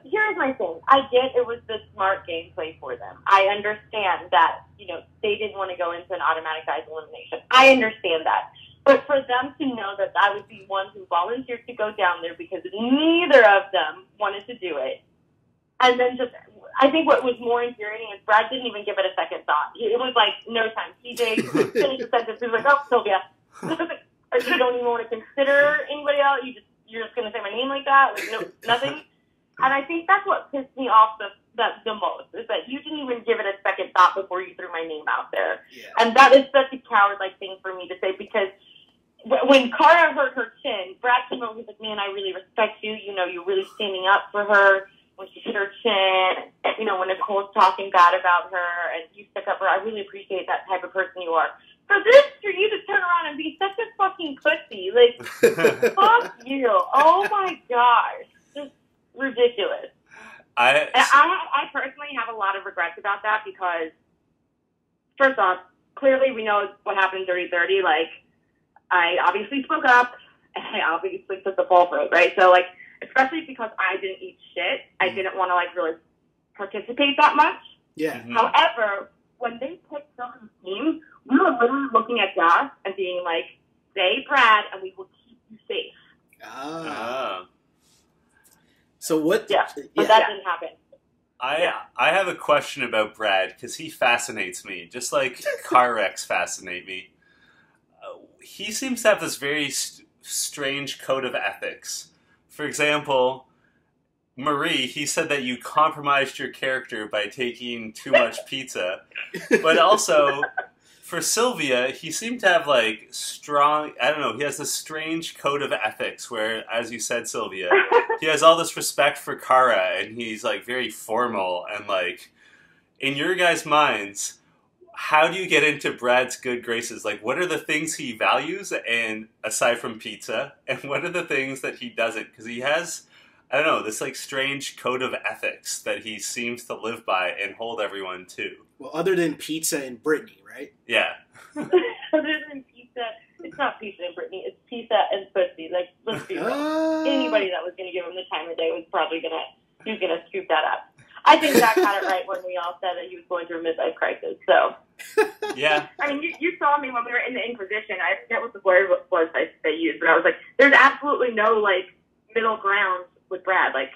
here's my thing. I get it was the smart gameplay for them. I understand that, they didn't want to go into an automatic guys elimination. I understand that. But for them to know that I was the one who volunteered to go down there because neither of them wanted to do it. And then I think what was more infuriating is Brad didn't even give it a second thought. It was like, no time. TJ finished the sentence. He was like, oh, Sylvia. You don't even want to consider anybody else. You're just going to say my name like that? Like, no, nothing? And I think that's what pissed me off the most, is that you didn't even give it a second thought before you threw my name out there. Yeah. And that is such a coward-like thing for me to say, because when Cara hurt her chin, Brad came over and was like, man, I really respect you. You're really standing up for her when she hit her chin. And, when Nicole's talking bad about her and you stuck up for her, I really appreciate that type of person you are. For you to turn around and be such a fucking pussy, like, fuck you. Oh my gosh. Just ridiculous. I personally have a lot of regrets about that because, first off, clearly we know what happened in Dirty 30. Like, I obviously spoke up, and I obviously took the fall for it, right? So, like, especially because I didn't eat shit, I didn't want to, like, really participate that much. Yeah. Mm-hmm. However, when they picked Sylvia's team, we were literally looking at Josh and being like, say Brad, and we will keep you safe. Ah. So what? Yeah, but that didn't happen. I have a question about Brad, because he fascinates me, just like car wrecks fascinate me. He seems to have this very strange code of ethics. For example, Marie, he said that you compromised your character by taking too much pizza. But also, for Sylvia, he seemed to have, like, strong, I don't know, he has this strange code of ethics where, as you said, Sylvia, he has all this respect for Cara, and he's, like, very formal, and, like, in your guys' minds, how do you get into Brad's good graces? Like, what are the things he values, and aside from pizza, and what are the things that he doesn't? Because he has, I don't know, this, like, strange code of ethics that he seems to live by and hold everyone to. Well, other than pizza and Brittany, right? Yeah. Other than pizza, it's not pizza and Brittany, it's pizza and pussy. Like, let's be real. Anybody that was going to give him the time of day was probably going to scoop that up. I think Zach had it right when we all said that he was going through a midlife crisis. So, Yeah. I mean, you saw me when we were in the Inquisition. I forget what the word was they used, but I was like, there's absolutely no, like, middle ground with Brad. Like,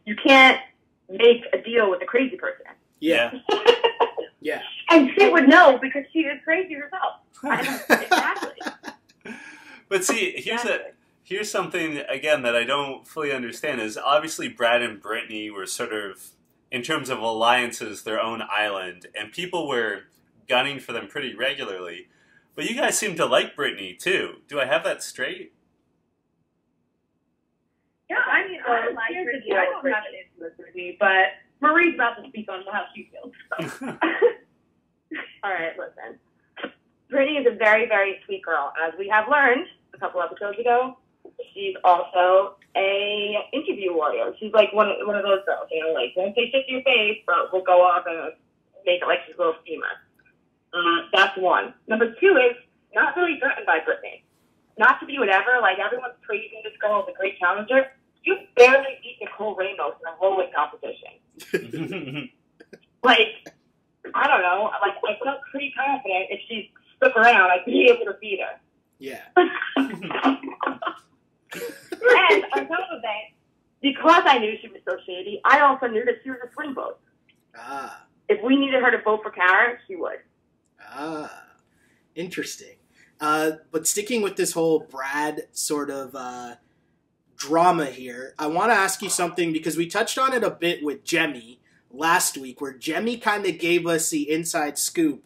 you can't make a deal with a crazy person. Yeah. Yeah. And she would know because she is crazy herself. Exactly. But see, here's something, again, that I don't fully understand is obviously Brad and Brittany were sort of, in terms of alliances, their own island, and people were gunning for them pretty regularly. But you guys seem to like Brittany, too. Do I have that straight? Yeah, I mean, I don't have an issue with Brittany, but Marie's about to speak on how she feels. So. All right, listen. Brittany is a very, very sweet girl. As we have learned a couple episodes ago, she's also a interview warrior. She's like one of those girls, you know, like, won't say shit to your face, but we'll go off and make it like she's a little steamer. That's one. Number two is not really threatened by Brittany. Not to be whatever, like, everyone's praising this girl as a great challenger. You barely beat Nicole Ramos in a rowing competition. Like, I don't know. Like, I felt pretty confident if she stuck around, I'd be able to beat her. Yeah. And on top of that, because I knew she was so shady, I also knew that she was a swing vote. Ah. If we needed her to vote for Cara, she would. Ah. Interesting. But sticking with this whole Brad sort of drama here, I want to ask you something because we touched on it a bit with Jemmy last week, where Jemmy kind of gave us the inside scoop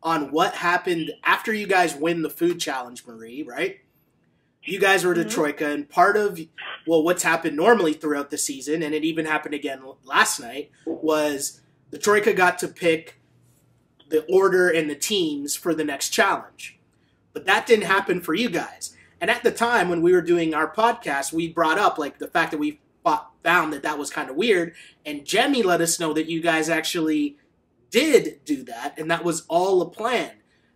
on what happened after you guys win the food challenge, Marie, right? You guys were to Troika, and part of, well, what's happened normally throughout the season, and it even happened again last night, was the Troika got to pick the order and the teams for the next challenge. But that didn't happen for you guys. And at the time when we were doing our podcast, we brought up like the fact that we found that was kind of weird. And Jemmy let us know that you guys actually did do that, and that was all a plan.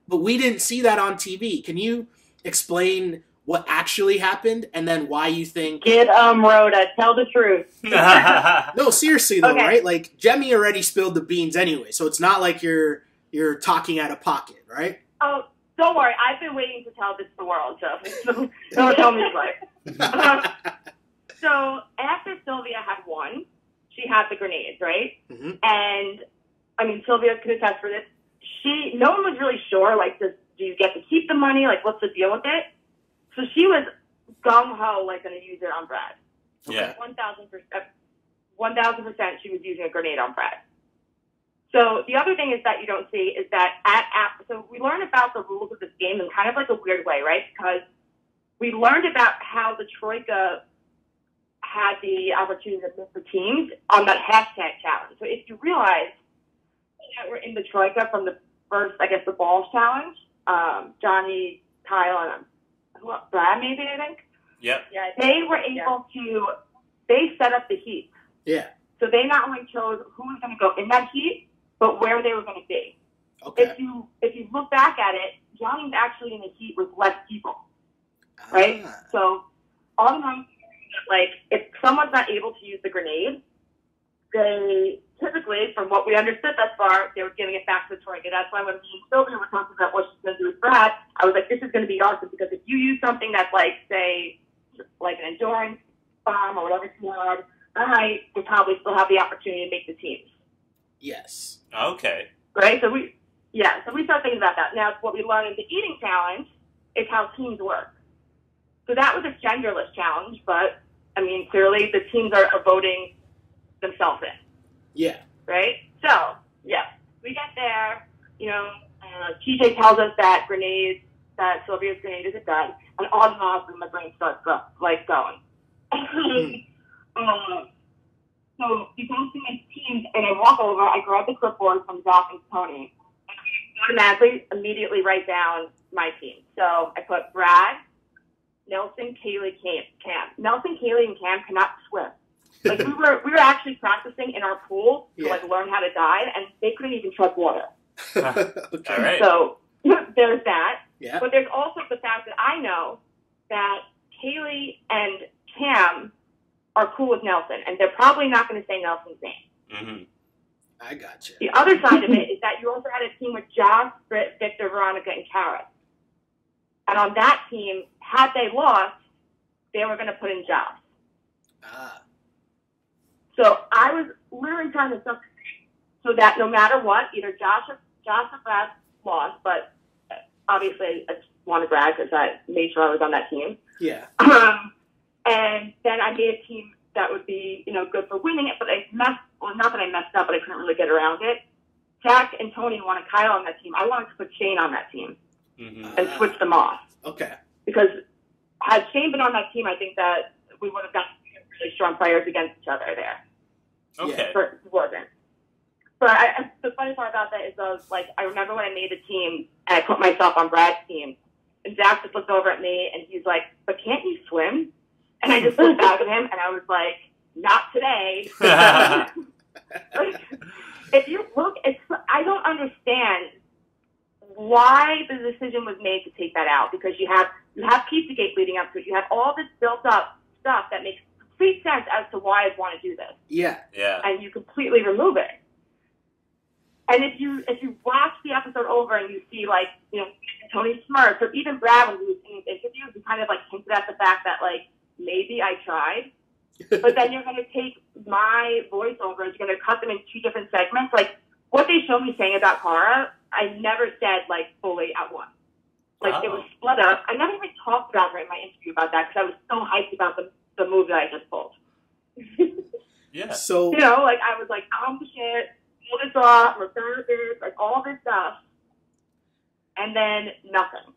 But we didn't see that on TV. Can you explain what actually happened and then why you think... Get Rhoda, tell the truth. No, seriously though, Okay. right? Like, Jemmy already spilled the beans anyway, so it's not like you're talking out of pocket, right? Oh, don't worry. I've been waiting to tell this to the world, so don't tell me like. So after Sylvia had won, she had the grenades, right? Mm-hmm. And, I mean, Sylvia could attest for this. No one was really sure, like, do you get to keep the money? Like, what's the deal with it? So she was gung-ho, like, going to use it on Brad. Yeah. 1,000% she was using a grenade on Brad. So the other thing is that you don't see is that so we learned about the rules of this game in kind of like a weird way, right? Because we learned about how the Troika had the opportunity to miss the teams on that hashtag challenge. So if you realize that we're in the Troika from the first, I guess, the balls challenge, Johnny, Kyle, and Brad, maybe, I think. Yep. Yeah, they were able to, they set up the heat. Yeah. So they not only chose who was going to go in that heat, but where they were going to be. Okay. If you look back at it, Johnny's actually in the heat with less people, right? So automatically, like, if someone's not able to use the grenade, they typically, from what we understood thus far, they were giving it back to the Troika. That's why when me and Sylvia were talking about what she's going to do with Brad, I was like, this is going to be awesome, because if you use something that's like, say, like an endurance bomb or whatever you had, I would probably still have the opportunity to make the teams. Yes. Okay. Right? So we start thinking about that. Now, what we learned in the eating challenge is how teams work. So that was a genderless challenge, but, I mean, clearly the teams are voting themselves in. Yeah. Right? So, yeah, we get there, you know, TJ tells us that Sylvia's grenade is a gun, and automatically my brain starts going. So he goes to my teams, and I walk over, I grab the clipboard from Zach and Tony, and I automatically, immediately write down my team. So I put Brad, Nelson, Kaylee, Cam. Nelson, Kaylee, and Cam cannot swim. Like, we were actually practicing in our pool to, like, learn how to dive, and they couldn't even trust water. Okay. All right. So there's that. Yeah. But there's also the fact that I know that Kaylee and Cam are cool with Nelson, and they're probably not going to say Nelson's name. Mm-hmm. I got you. The other side of it is that you also had a team with Josh, Britt, Victor, Veronica, and Cara. And on that team, had they lost, they were going to put in Josh. Ah. So I was literally trying to suck so that no matter what, either Josh or Brad lost, but obviously I just wanted Brad because I made sure I was on that team. Yeah. And then I made a team that would be, you know, good for winning it, but not that I messed up, but I couldn't really get around it. Jack and Tony wanted Kyle on that team. I wanted to put Shane on that team and switch them off. Okay. Because had Shane been on that team, I think that we would have got really strong players against each other there. Okay. But it wasn't. But the funny part about that is, I remember when I made the team and I put myself on Brad's team, and Zach just looked over at me and he's like, "But can't you swim?" And I just looked back at him and I was like, "Not today." If you look, I don't understand why the decision was made to take that out, because you have Pizzagate leading up to it. You have all this built up stuff that makes complete sense as to why I want to do this. Yeah. Yeah. And you completely remove it. And if you watch the episode over and you see, like, you know, Tony Smirks, or even Brad when he was in his interviews, he kind of like hinted at the fact that, like, maybe I tried. But then you're going to take my voiceovers, you're going to cut them in two different segments. Like, what they showed me saying about Cara, I never said, like, fully at once. Like, it was split up. I never even talked about her in my interview about that because I was so hyped about the move that I just pulled. Yeah. So, you know, like, I was like, I'm the shit, pull this off, return this, like, all this stuff. And then nothing.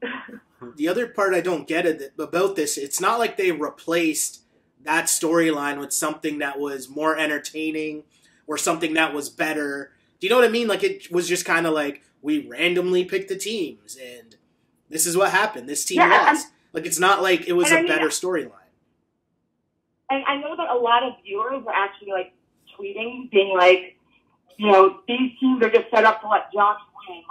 the other part I don't get about this, it's not like they replaced that storyline with something that was more entertaining or something that was better. Do you know what I mean? Like, it was just kind of like, we randomly picked the teams, and this is what happened. This team lost. Like, it's not like it was a better storyline. And I know that a lot of viewers were actually, like, tweeting, being like, you know, these teams are just set up to let Josh win.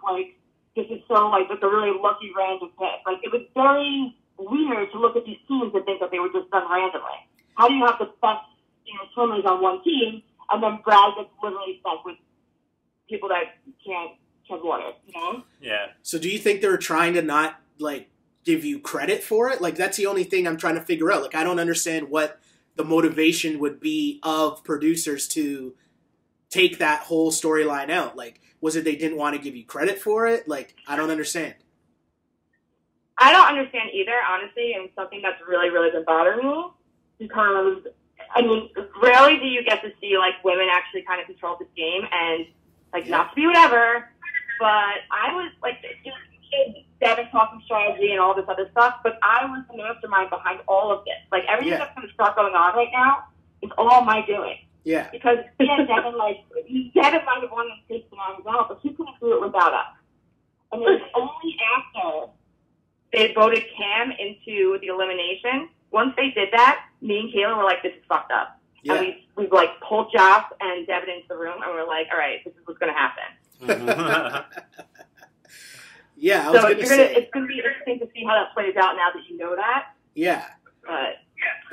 Like this is so, like, a really lucky random pick. Like, it was very weird to look at these teams and think that they were just done randomly. How do you have the best, you know, swimmers on one team, and then Brad gets literally stuck with people that can't water, you know? Yeah. So do you think they were trying to not, like, give you credit for it? Like, that's the only thing I'm trying to figure out. Like, I don't understand what the motivation would be of producers to take that whole storyline out. Like, was it they didn't want to give you credit for it? Like, I don't understand. I don't understand either, honestly, and something that's really, really been bothering me, because, I mean, rarely do you get to see, like, women actually kind of control this game, and, like, not to be whatever, but I was, like, Devon talking strategy and all this other stuff, but I was the mastermind behind all of this. Like, everything that's going to start going on right now is all my doing. Yeah. Because, Devon might have wanted to take the arms out, but he couldn't do it without us. And it was only after they voted Cam into the elimination. Once they did that, me and Kayla were like, this is fucked up. Yeah. And we like, pulled Josh and Devon into the room, and we're like, all right, this is what's going to happen. Yeah, I was going to say. It's going to be interesting to see how that plays out now that you know that. Yeah. But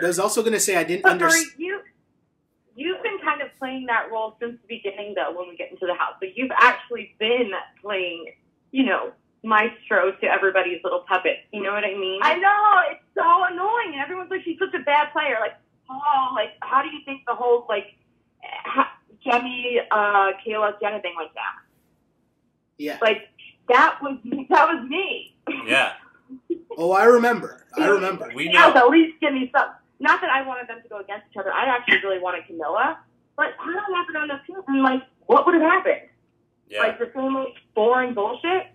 I was also going to say I didn't understand. You've been kind of playing that role since the beginning, though, when we get into the house. So you've actually been playing, maestro to everybody's little puppet. You know what I mean? I know. It's so annoying. And everyone's like, she's such a bad player. Like, how do you think the whole, Jemmy, Kayla, Jenna thing went down? Yeah. Like, that was me. Yeah. Oh, I remember. We know. At least give me some. Not that I wanted them to go against each other. I actually really wanted Camilla. But I don't have it on the field. And, what would have happened? Yeah. The same boring bullshit?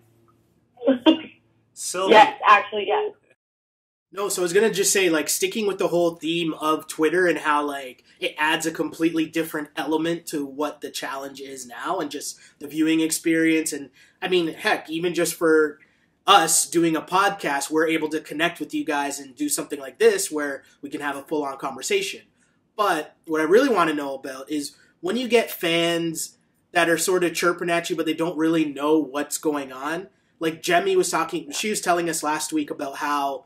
Sylvia. Yes, actually, yes. No, so I was going to just say, sticking with the whole theme of Twitter and how, it adds a completely different element to what the challenge is now and just the viewing experience. And, I mean, heck, even just for us doing a podcast, we're able to connect with you guys and do something like this where we can have a full-on conversation. But what I really want to know about is when you get fans that are sort of chirping at you, but they don't really know what's going on. Like Jemmy was telling us last week about how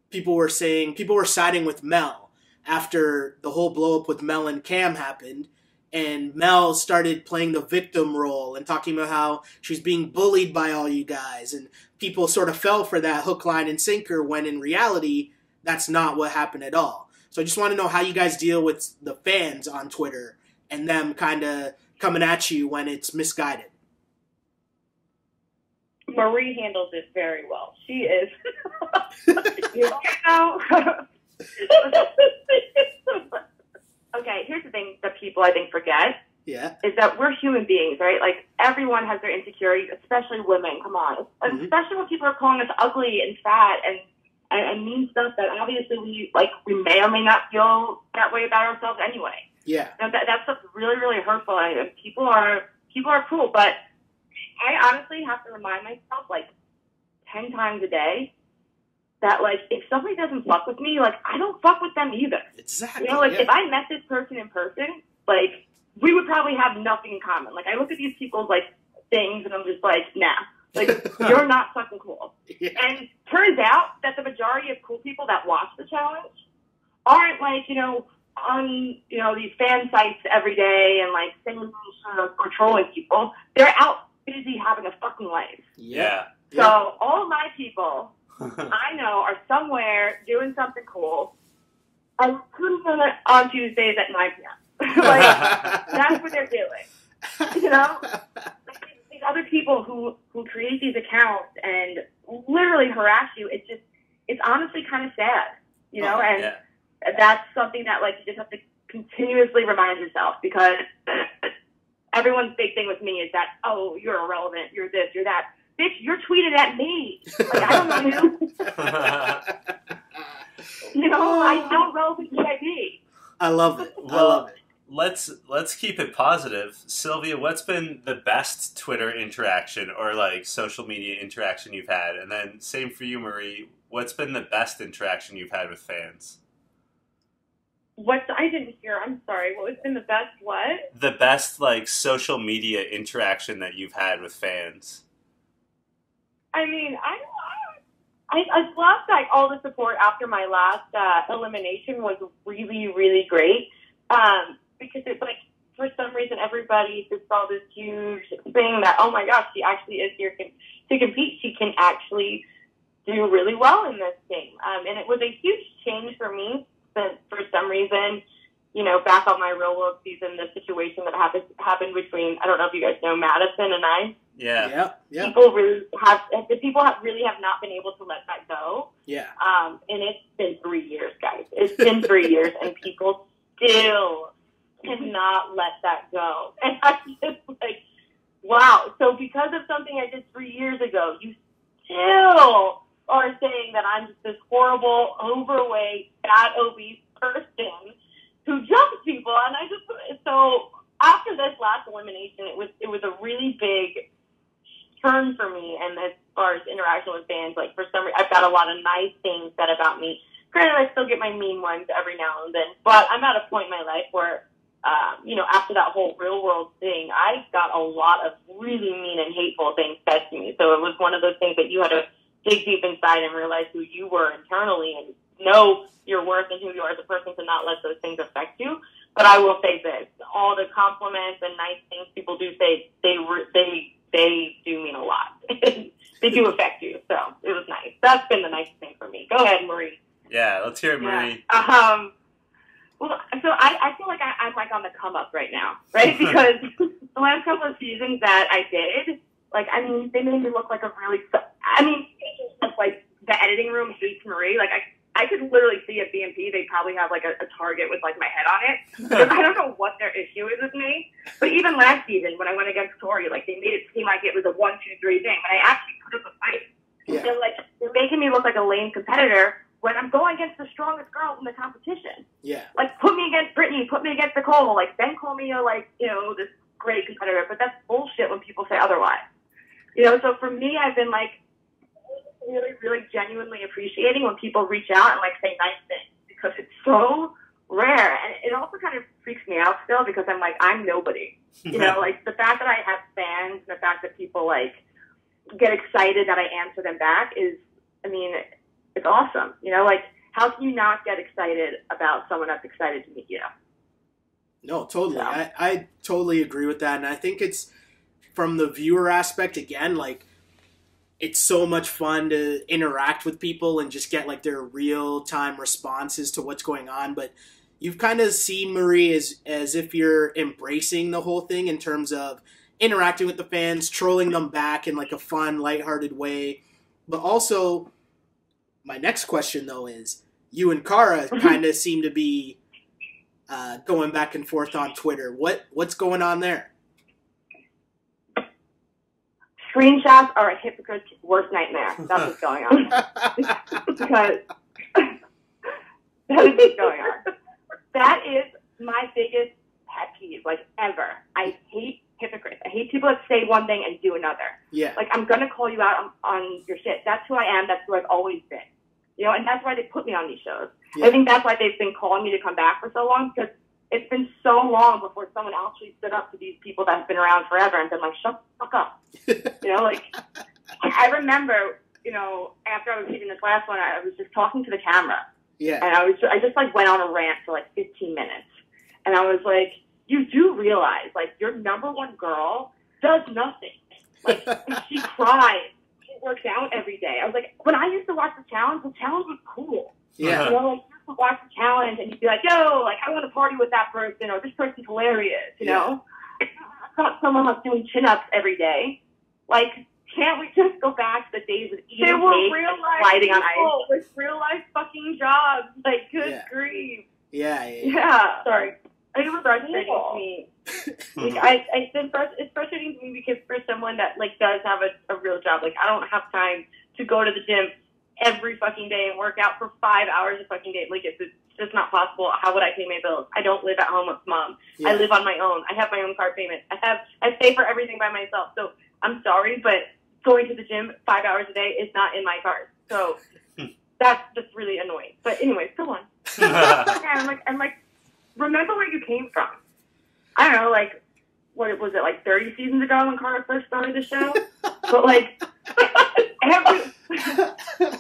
people were siding with Mel after the whole blow up with Mel and Cam happened. And Mel started playing the victim role and talking about how she's being bullied by all you guys. And people sort of fell for that hook, line, and sinker when in reality, that's not what happened at all. So I just want to know how you guys deal with the fans on Twitter and them kind of coming at you when it's misguided. Marie handles it very well. She is. Okay, here's the thing that people, I think, forget. Yeah. Is that we're human beings, right? Everyone has their insecurities, especially women. Come on. Mm-hmm. Especially when people are calling us ugly and fat and mean stuff that obviously we may or may not feel that way about ourselves anyway. Yeah. That stuff's really, really hurtful. And people are cruel, but I honestly have to remind myself 10 times a day that if somebody doesn't fuck with me, I don't fuck with them either. Exactly. If I met this person in person, we would probably have nothing in common. I look at these people's things and I'm just nah. You're not fucking cool. Yeah. And turns out that the majority of cool people that watch the challenge aren't on these fan sites every day and saying or trolling people. They're out busy having a fucking life. Yeah. So all my people I know are somewhere doing something cool and tuning in on Tuesdays at 9 p.m. That's what they're doing. These other people who create these accounts and literally harass you, it's honestly kind of sad, and that's something that you just have to continuously remind yourself, because everyone's big thing with me is that, oh, you're irrelevant, you're this, you're that. Bitch, you're tweeting at me. I don't know you. I know relevant PID. I love it. I love it. Let's keep it positive. Sylvia, what's been the best Twitter interaction or social media interaction you've had? And then same for you, Marie. What's been the best interaction you've had with fans? I didn't hear. I'm sorry. What has been the best what? The best social media interaction that you've had with fans. I mean, I loved all the support after my last elimination was really, really great. Because it's for some reason everybody just saw this huge thing that, oh my gosh, she actually is here to compete. She can actually do really well in this game. And it was a huge change for me, but for some reason, back on my real world season, the situation that happened between, I don't know if you guys know Madison and I. Yeah. People really have not been able to let that go. Yeah. And it's been 3 years, guys. It's been 3 years, and people still cannot let that go. And I'm just wow. So because of something I did 3 years ago, you still are saying that I'm just this horrible, overweight, fat, obese person who jumps people. And so after this last elimination, it was a really big turn for me. And as far as interaction with fans, for some reason, I've got a lot of nice things said about me. Granted, I still get my mean ones every now and then, but I'm at a point in my life where after that whole real world thing, I got a lot of really mean and hateful things said to me. So it was one of those things that you had to dig deep inside and realize who you were internally and know your worth and who you are as a person to not let those things affect you. But I will say this, all the compliments and nice things people do say, they do mean a lot. They do affect you. So it was nice. That's been the nicest thing for me. Go ahead, Marie. Yeah, let's hear it, Marie. Yeah. Well, so I feel like I'm like on the come up right now, right? Because the last couple of seasons that I did, like, I mean, they made me look like a really, like the editing room hates Marie. Like I could literally see at BMP, they probably have like a target with like my head on it. I don't know what their issue is with me. But even last season when I went against Tori, like they made it seem like it was a 1, 2, 3 thing. And I actually put up a fight. Yeah. They're making me look like a lame competitor when I'm going against the strongest girls in the competition. Yeah. Like, put me against Brittany, put me against Nicole. Like, then call me this great competitor. But that's bullshit when people say otherwise. So for me, I've been, like, really, really genuinely appreciating when people reach out and, like, say nice things. Because it's so rare. And it also kind of freaks me out still because I'm, like, I'm nobody. Like, the fact that I have fans, the fact that people, like, get excited that I answer them back is, it's awesome. Like, how can you not get excited about someone that's excited to meet you? No, totally. So. I totally agree with that. And I think it's from the viewer aspect, again, like, it's so much fun to interact with people and just get, like, their real-time responses to what's going on. But you've kind of seen Marie as if you're embracing the whole thing in terms of interacting with the fans, trolling them back in, like, a fun, lighthearted way. But also, my next question, though, is you and Cara kind of seem to be going back and forth on Twitter. What's going on there? Screenshots are a hypocrite's worst nightmare. That's what's going on. Because that is what's going on. That is my biggest pet peeve, like, ever. I hate hypocrites. I hate people that say one thing and do another. Yeah. Like, I'm going to call you out on your shit. That's who I am. That's who I've always been. And that's why they put me on these shows. Yeah. I think that's why they've been calling me to come back for so long, because it's been so long before someone actually stood up to these people that have been around forever and been like, shut the fuck up. I remember, after I was reading this last one, I was just talking to the camera. Yeah. And I just like went on a rant for like 15 minutes. And I was like, you do realize, like, your number one girl does nothing. Like, she cries. Works out every day. I was like, when I used to watch the challenge was cool. Yeah. Like, you used to watch the challenge and you'd be like, yo, like, I want to party with that person, or this person's hilarious, you know? It's not someone that's doing chin-ups every day. Like, can't we just go back to the days of eating cake and sliding on ice? With real-life fucking jobs. Like, good grief. Yeah. Sorry. It was frustrating to me. Like, it's frustrating to me because for someone that, like, does have a real job, like, I don't have time to go to the gym every fucking day and work out for 5 hours a fucking day. Like, it's just not possible. How would I pay my bills? I don't live at home with mom. Yeah. I live on my own. I have my own car payment. I pay for everything by myself. So I'm sorry, but going to the gym 5 hours a day is not in my card. So that's just really annoying. But anyway, go on. I'm like, remember where you came from. I don't know, like, what was it, like 30 seasons ago when Cara first started the show? But, like,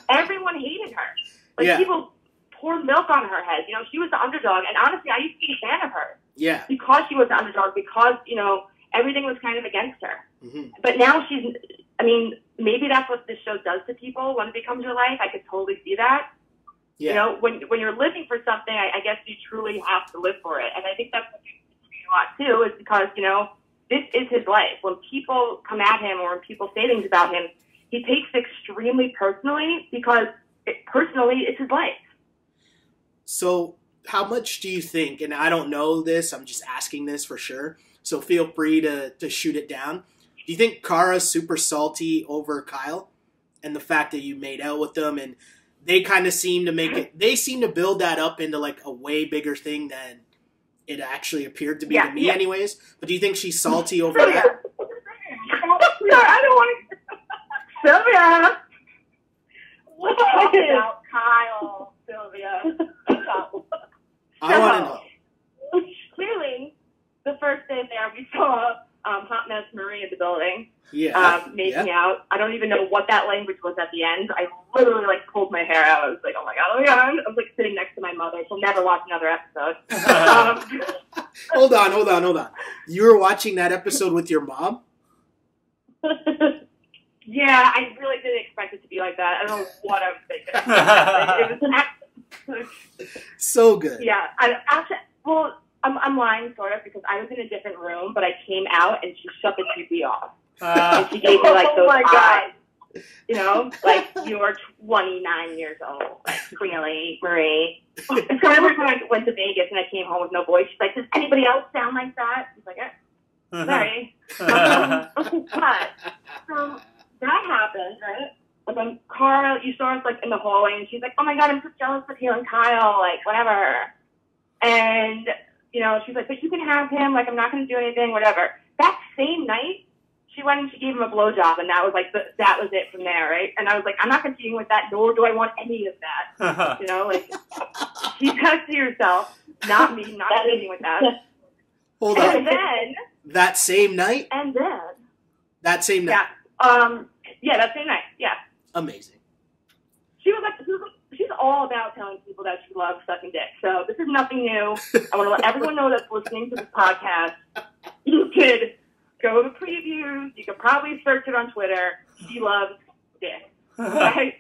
everyone hated her. Like, people poured milk on her head. She was the underdog. And honestly, I used to be a fan of her. Yeah. Because she was the underdog, because, everything was kind of against her. Mm-hmm. But now maybe that's what this show does to people when it becomes your life. I could totally see that. Yeah. When you're living for something, I guess you truly have to live for it. And I think that's what makes me a lot, too, is because, this is his life. When people come at him or when people say things about him, he takes it extremely personally because, it's his life. So how much do you think, and I don't know this, I'm just asking this for sure, so feel free to shoot it down. Do you think Cara's super salty over Kyle and the fact that you made out with them, and they kind of seem to build that up into like a way bigger thing than it actually appeared to be to me anyways. But do you think she's salty over that? No, I don't want to. Sylvia! Let's talk about Kyle, Sylvia. I want to know. Clearly, in there, we saw Hot Mess Marie in the building. Yeah. Making out. I don't even know what that language was at the end. I literally like pulled my hair out. I was like, oh my god. I was like sitting next to my mother. She'll never watch another episode. Hold on. You were watching that episode with your mom? Yeah, I really didn't expect it to be like that. I don't know what I was thinking. Like, it was an accident. So good. Yeah, I'm lying sort of because I was in a different room, but I came out and she shut the TV off. And she gave me like those eyes. You know, like you're 29 years old, like really, Marie. It's kind of like when I went to Vegas and I came home with no voice. She's like, does anybody else sound like that? He's like, sorry. But so that happened, right? And then Cara, you saw us like in the hallway, and she's like, "Oh my god, I'm so jealous of you and Kyle, like whatever." And you know, she's like, "But you can have him. Like, I'm not going to do anything, whatever." That same night, she went and she gave him a blowjob, and that was like that was it from there, right? And I was like, "I'm not continuing with that, nor do I want any of that." You know, like keep that to yourself, not me, not continuing with that. Hold on. And then that same night. That same night. Yeah. Amazing. She's all about telling people that she loves sucking dick. So this is nothing new. I want to let everyone know that's listening to this podcast. You could go to previews. You could probably search it on Twitter. She loves dick. Okay?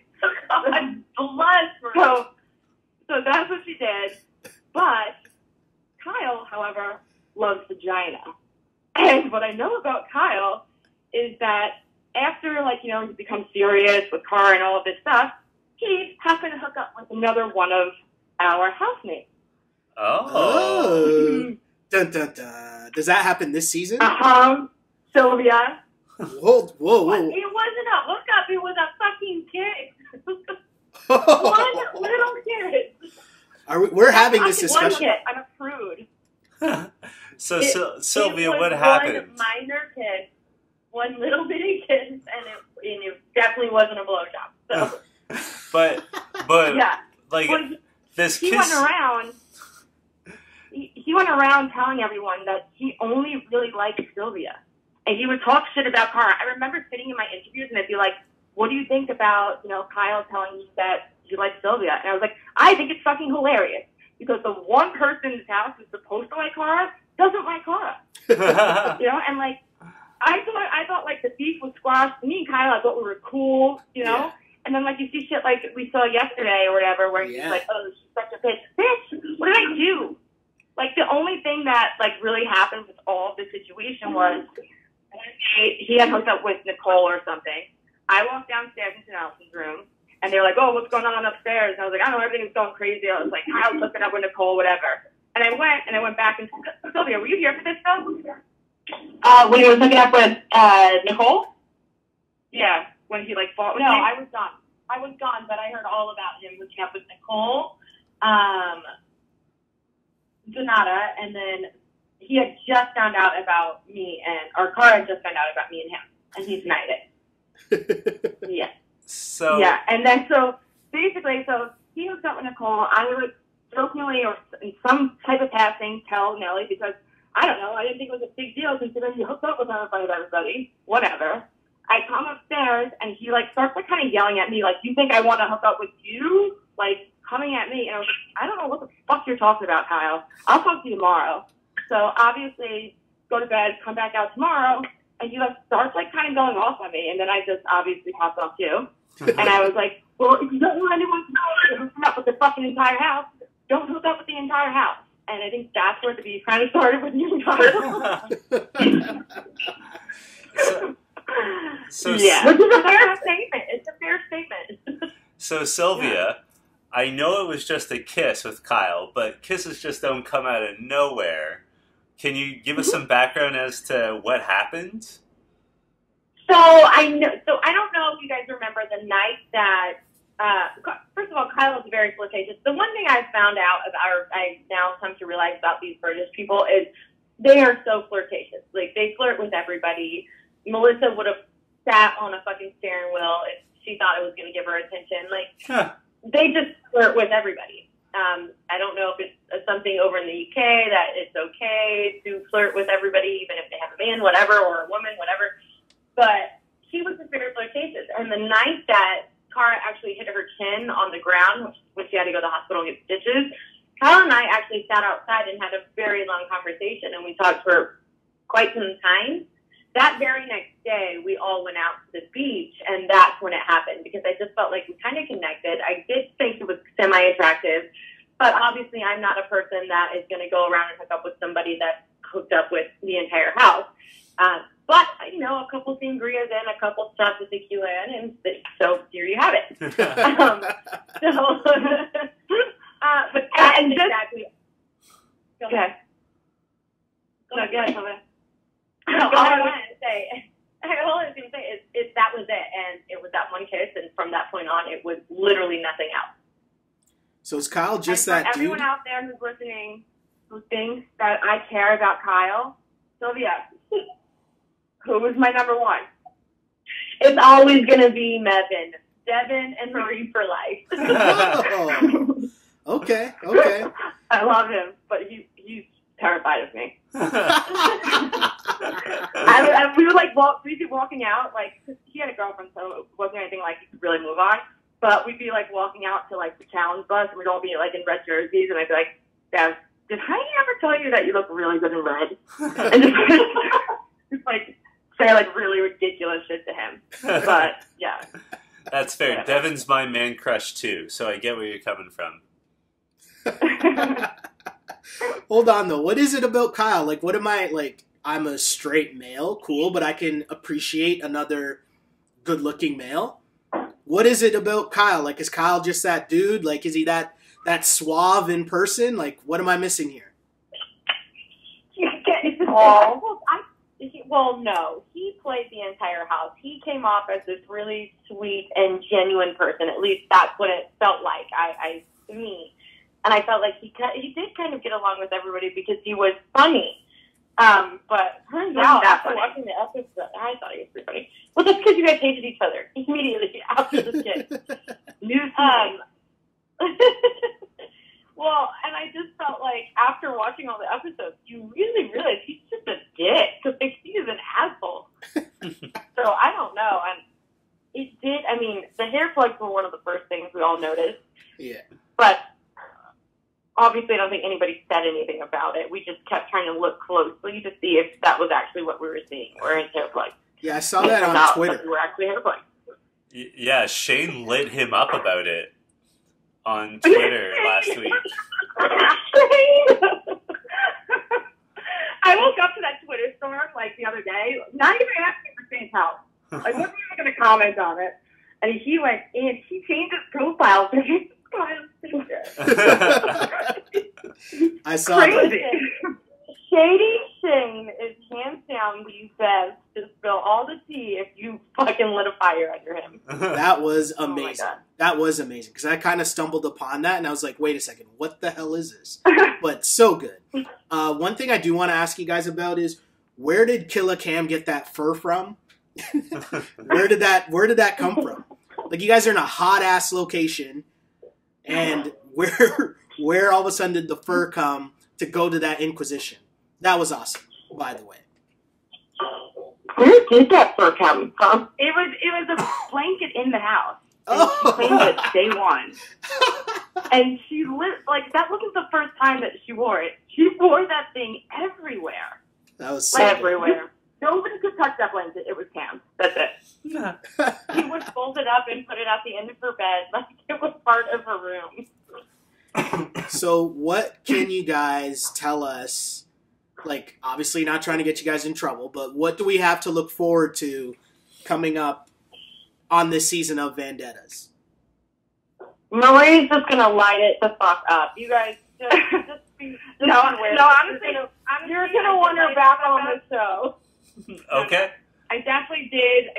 So that's what she did. But Kyle, however, loves vagina. And what I know about Kyle is that after, like, you know, he becomes serious with Cara and all of this stuff, he happened to hook up with another one of our housemates. Oh. Dun, dun, dun. Does that happen this season? Sylvia. Whoa. It wasn't a hookup. It was a fucking kid. One little kid. We're having this discussion. I'm a prude. Sylvia, what One happened? minor kid, one little bitty kid, and it definitely wasn't a blowjob. So. But Yeah. like Well, this he kiss. went around. He went around telling everyone that he only really liked Sylvia, and he would talk shit about Cara. I remember sitting in my interviews and I'd be like, "What do you think about Kyle telling you that you like Sylvia?" And I was like, "I think it's fucking hilarious because the one person in this house who's supposed to like Cara doesn't like Cara." And like I thought like the beef was squashed. Me and Kyle, I thought we were cool, Yeah. And then like you see shit like we saw yesterday or whatever, where he's like, "Oh, she's such a bitch." Bitch, what did I do? Like the only thing that like really happened with all of the situation was he had hooked up with Nicole or something. I walked downstairs into Nelson's room, and they're like, "Oh, what's going on upstairs?" And I was like, "I don't know, everything's going crazy." I was like, "Kyle's hooking up with Nicole, whatever." And I went back and Sylvia, were you here for this stuff? When he was hooking up with Nicole? Yeah, when he like fought with No, me? I was gone, but I heard all about him hooking up with Nicole, Donata, and then he had just found out about me Cara had just found out about me and him, and he denied it. Yeah. So Yeah, and then so basically, he hooked up with Nicole. I would jokingly or in some type of passing tell Nellie because I don't know, I didn't think it was a big deal considering he hooked up with her in front of everybody. Whatever. I come upstairs and he like starts like kind of yelling at me like, "You think I want to hook up with you?" Like coming at me, and I was like, "I don't know what the fuck you're talking about, Kyle. I'll talk to you tomorrow." So obviously, go to bed, come back out tomorrow, and he like starts like kind of going off on me, and then I just obviously popped off too. And I was like, "Well, if you don't want anyone to know you're hooking up with the fucking entire house, don't hook up with the entire house." And I think that's where the beef kind of started with you and Kyle. So yeah, which is a fair statement. It's a fair statement. So Sylvia, I know it was just a kiss with Kyle, but kisses just don't come out of nowhere. Can you give us some background as to what happened? So I don't know if you guys remember the night that. First of all, Kyle is very flirtatious. The one thing I found out I now come to realize about these British people is they are so flirtatious. Like they flirt with everybody. Melissa would have sat on a fucking steering wheel if she thought it was going to give her attention. Like they just flirt with everybody. I don't know if it's something over in the UK that it's okay to flirt with everybody, even if they have a man, whatever, or a woman, whatever. But he was very flirtatious. And the night that Cara actually hit her chin on the ground, when she had to go to the hospital and get stitches, Kyle and I actually sat outside and had a very long conversation, and we talked for quite some time. That very next day, we all went out to the beach, and that's when it happened, because I just felt like we kind of connected. I did think it was semi-attractive, but obviously I'm not a person that is going to go around and hook up with somebody that's hooked up with the entire house. But, you know, a couple sangrias in, a couple shots of tequila in, and so here you have it. But and exactly. Go ahead. Go ahead. No, all I wanted to say is that was it, and it was that one kiss, and from that point on, it was literally nothing else. So is Kyle just and that dude? Everyone out there who's listening, who thinks that I care about Kyle, Sylvia, who is my number one? It's always going to be Devon and Marie for life. Oh, okay. I love him, but he's terrified of me. We would we'd be walking out, like, 'cause he had a girlfriend, so it wasn't anything like he could really move on. But we'd be like walking out to like the challenge bus, and we'd all be like in red jerseys, and I'd be like, "Dad, did I ever tell you that you look really good in red?" And just like say like really ridiculous shit to him. But yeah, that's fair. Yeah. Devon's my man crush too, so I get where you're coming from. Hold on though. What is it about Kyle? Like, what am I like? I'm a straight male, cool, but I can appreciate another good-looking male. What is it about Kyle? Like, is Kyle just that dude? Like, is he that suave in person? Like, what am I missing here? Well, no. He played the entire house. He came off as this really sweet and genuine person. At least that's what it felt like. To me. And I felt like he did kind of get along with everybody because he was funny. But turns out, after watching the episode, I thought he was pretty funny. Well, that's because you guys hated each other immediately after the skit. Well, and I just felt like after watching all the episodes, you really realize he's just a dick. Because he's an asshole. So I don't know. And the hair plugs were one of the first things we all noticed. Yeah. But obviously, I don't think anybody said anything about it. We just kept trying to look closely to see if that was actually what we were seeing, or in hair plugs. Yeah, I saw that on Twitter. We're actually hair plugs. Yeah, Shane lit him up about it on Twitter last week. I woke up to that Twitter storm like the other day, not even asking for Shane's help. Like, wasn't even going to comment on it. And he went in, he changed his profile to I saw that. Shady Shane is hands down the best to spill all the tea if you fucking lit a fire under him. That was amazing. Oh that was amazing because I kind of stumbled upon that and I was like, wait a second, what the hell is this? But so good. One thing I do want to ask you guys about is where did Killa Cam get that fur from? Where did that come from? Like, you guys are in a hot ass location, and where all of a sudden did the fur come to go to that Inquisition? That was awesome, by the way. Where did that fur come from? It was a blanket in the house. And she claimed it day one. And she that wasn't the first time that she wore it. She wore that thing everywhere. That was so everywhere. Nobody could touch that blanket. It was Cam. That's it. Yeah. She would fold it up and put it at the end of her bed like it was part of her room. So what can you guys tell us? Like, obviously not trying to get you guys in trouble, but what do we have to look forward to coming up on this season of Vendettas? Marie's just going to light it the fuck up. You guys just be... No, honestly, you're going to want her back on the show. Okay. I definitely did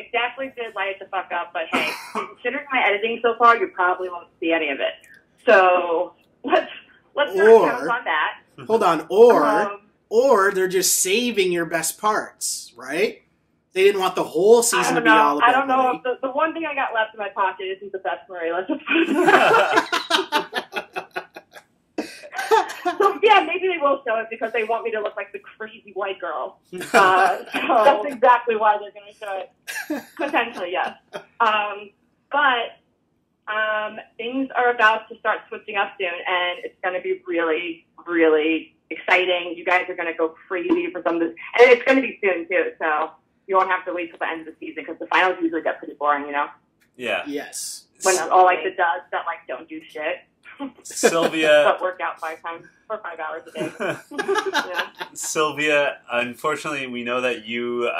light it the fuck up, but hey, considering my editing so far, you probably won't see any of it. So, let's not count on that. Hold on, or they're just saving your best parts, right? They didn't want the whole season to be all about I don't know Marie. if the one thing I got left in my pocket isn't the best Marie. Let's just So yeah, maybe they will show it because they want me to look like the crazy white girl. So that's exactly why they're going to show it. Potentially, yes. But things are about to start switching up soon, and it's going to be really, really exciting. You guys are going to go crazy for some of this, and it's going to be soon too. So you won't have to wait till the end of the season because the finals usually get pretty boring, you know. Yeah. Yes. When all like the duds that like don't do shit. Sylvia. But work out 5 hours a day. Yeah. Sylvia, unfortunately, we know that you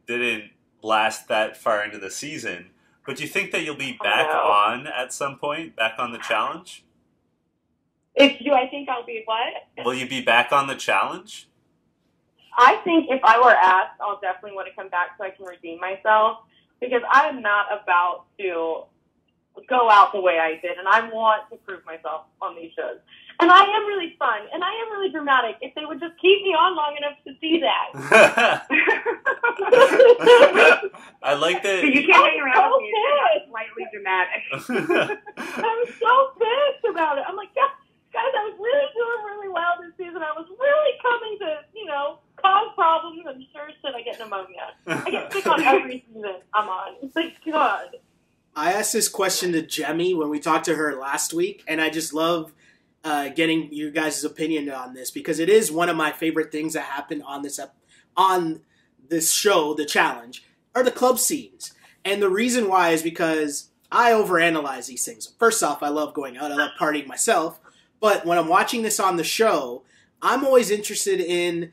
didn't last that far into the season, but do you think that you'll be back on at some point, back on the challenge? I think I'll be what? Will you be back on the challenge? I think if I were asked, I'll definitely want to come back so I can redeem myself, because I'm not about to go out the way I did, and I want to prove myself on these shows. And I am really fun, and I am really dramatic. If they would just keep me on long enough to see that. I like that. So you can't hang around with me if you're not slightly dramatic. I'm so pissed about it. I'm like, guys, I was really doing really well this season. I was really coming to, cause problems and sure shit I get pneumonia. I get sick on every season I'm on. It's like, God. I asked this question to Jemmy when we talked to her last week, and I just love getting you guys' opinion on this because it is one of my favorite things that happened on this show, the challenge, are the club scenes. And the reason why is because I overanalyze these things. First off, I love going out. I love partying myself. But when I'm watching this on the show, I'm always interested in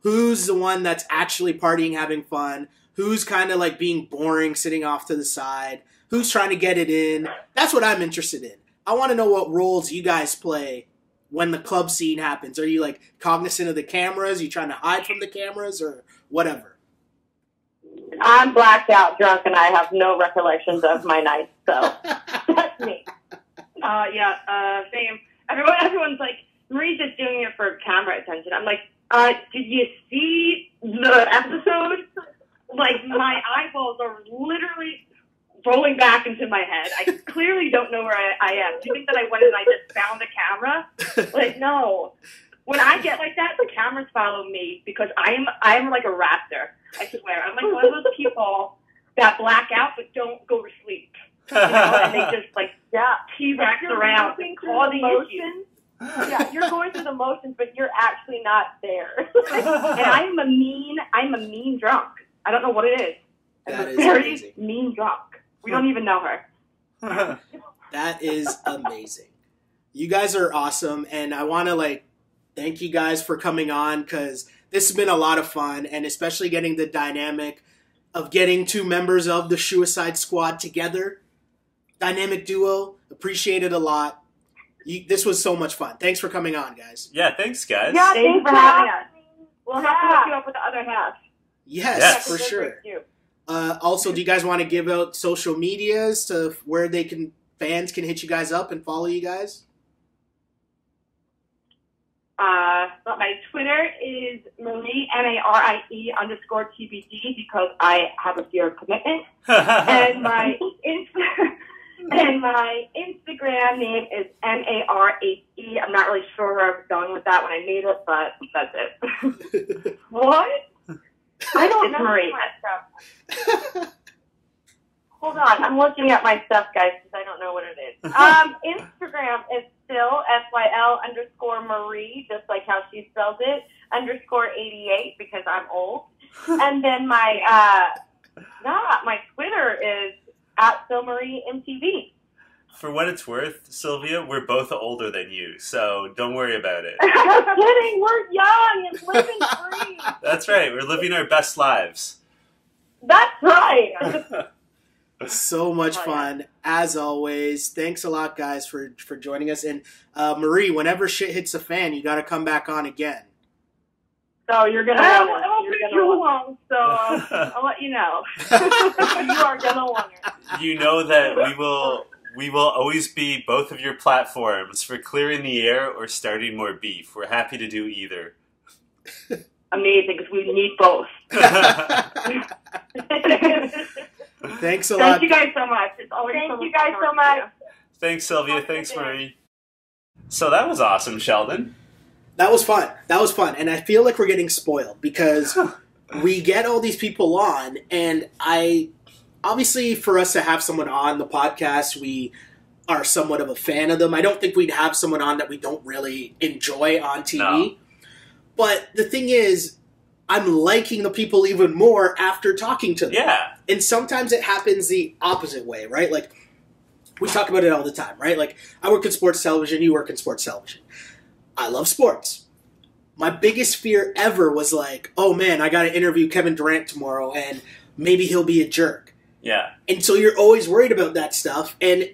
who's the one that's actually partying, having fun, who's kind of like being boring, sitting off to the side, who's trying to get it in. That's what I'm interested in. I want to know what roles you guys play when the club scene happens. Are you like cognizant of the cameras? Are you trying to hide from the cameras or whatever? I'm blacked out drunk and I have no recollections of my night, so that's me. Same. Everyone's like, Marie's just doing it for camera attention. I'm like, did you see the episode? Like, my eyeballs are literally rolling back into my head. I clearly don't know where I am. Do you think that I went and I just found the camera? Like, no. When I get like that, the cameras follow me because I am like a raptor. I swear. I'm like one of those people that black out but don't go to sleep. And they just like T-Rex around causing issues. Yeah, you're going through the motions, but you're actually not there. And I'm a mean drunk. I don't know what it is. That I'm a is very amazing. mean drunk. We don't even know her. That is amazing. You guys are awesome, and I want to thank you guys for coming on because this has been a lot of fun, and especially getting the dynamic of getting 2 members of the Suicide Squad together. Dynamic duo. Appreciate it a lot. This was so much fun. Thanks for coming on, guys. Yeah, thanks, guys. Yeah, Thanks for having us. We'll have to hook you up with the other half. Yes, for sure. Also, do you guys want to give out social medias to where fans can hit you guys up and follow you guys? But my Twitter is Marie, MARIE_TBD because I have a fear of commitment. And my Instagram name is MARHE. I'm not really sure where I was going with that when I made it, but that's it. What? I don't It's know Marie. my stuff. Hold on, I'm looking at my stuff, guys, because I don't know what it is. Instagram is still SYL_Marie, just like how she spells it, _88 because I'm old. And then my Twitter is @SoMarieMTV. For what it's worth, Sylvia, we're both older than you, so don't worry about it. Just kidding, we're young and living free. That's right, we're living our best lives. That's right. So much fun, as always. Thanks a lot, guys, for joining us. And Marie, whenever shit hits the fan, you got to come back on again. So you're going to I want won't be too long, so I'll let you know. You are going to want it. You know that we will always be both of your platforms for clearing the air or starting more beef. We're happy to do either. Amazing, because we need both. Thanks a lot. Thank you guys so much. It's always Thank you guys so much. Thanks, Sylvia. Thanks, Marie. So that was awesome, Sheldon. That was fun. That was fun. And I feel like we're getting spoiled because we get all these people on, and obviously for us to have someone on the podcast, we are somewhat of a fan of them. I don't think we'd have someone on that we don't really enjoy on TV. No. But the thing is, I'm liking the people even more after talking to them. Yeah. And sometimes it happens the opposite way, right? Like, we talk about it all the time, right? Like, I work in sports television, you work in sports television. I love sports. My biggest fear ever was like, oh man, I got to interview Kevin Durant tomorrow and maybe he'll be a jerk. Yeah. And so you're always worried about that stuff. And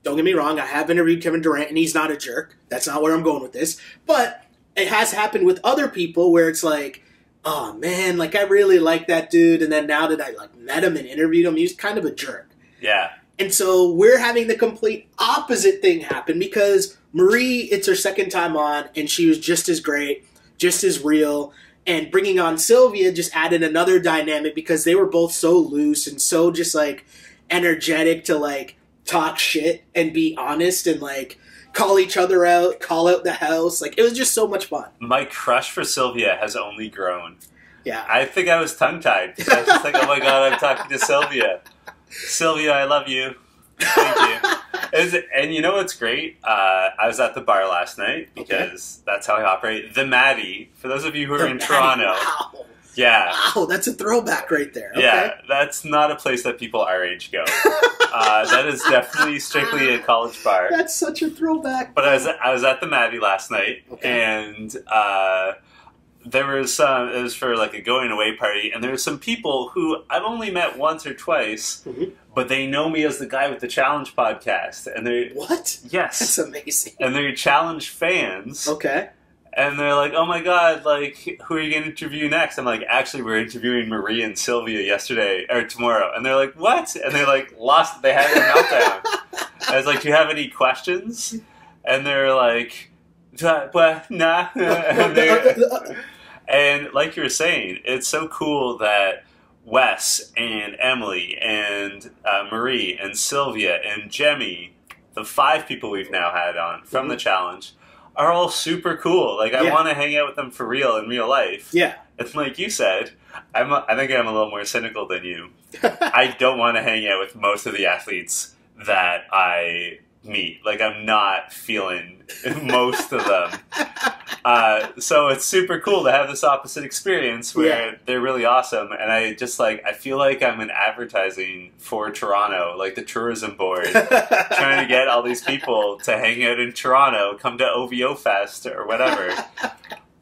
don't get me wrong, I have interviewed Kevin Durant and he's not a jerk. That's not where I'm going with this. But it has happened with other people where it's like, oh man, like I really like that dude. And then now that I like met him and interviewed him, he's kind of a jerk. Yeah. And so we're having the complete opposite thing happen because Marie, it's her second time on, and she was just as great, just as real. And bringing on Sylvia just added another dynamic because they were both so loose and so just like energetic to like talk shit and be honest and like call each other out, call out the house. Like it was just so much fun. My crush for Sylvia has only grown. Yeah. I think I was tongue-tied. I was just like, oh my god, I'm talking to Sylvia. Sylvia, I love you. Thank you. And you know what's great? I was at the bar last night because that's how I operate. The Maddie, for those of you who are in Toronto. Wow. Yeah. Wow, that's a throwback right there. Okay. Yeah, that's not a place that people our age go. That is definitely strictly a college bar. That's such a throwback. But I was at the Maddie last night, and there was it was for like a going away party, and there were some people who I've only met once or twice, but they know me as the guy with the Challenge podcast, and they What? Yes, That's amazing. and they're Challenge fans. Okay. And they're like, oh my god, like, who are you going to interview next? I'm like, actually, we're interviewing Marie and Sylvia yesterday, or tomorrow. And they're like, what? And they like, they had a meltdown. I was like, do you have any questions? And they're like, what? Nah. And like you were saying, it's so cool that Wes and Emily and Marie and Sylvia and Jemmy, the 5 people we've now had on from the Challenge, are all super cool. Like, I want to hang out with them for real in real life. Yeah. And like you said, I think I'm a little more cynical than you. I don't want to hang out with most of the athletes that I meet. Like, I'm not feeling most of them. So it's super cool to have this opposite experience where they're really awesome. And I just I feel like I'm in advertising for Toronto, like the tourism board, trying to get all these people to hang out in Toronto, come to OVO Fest or whatever.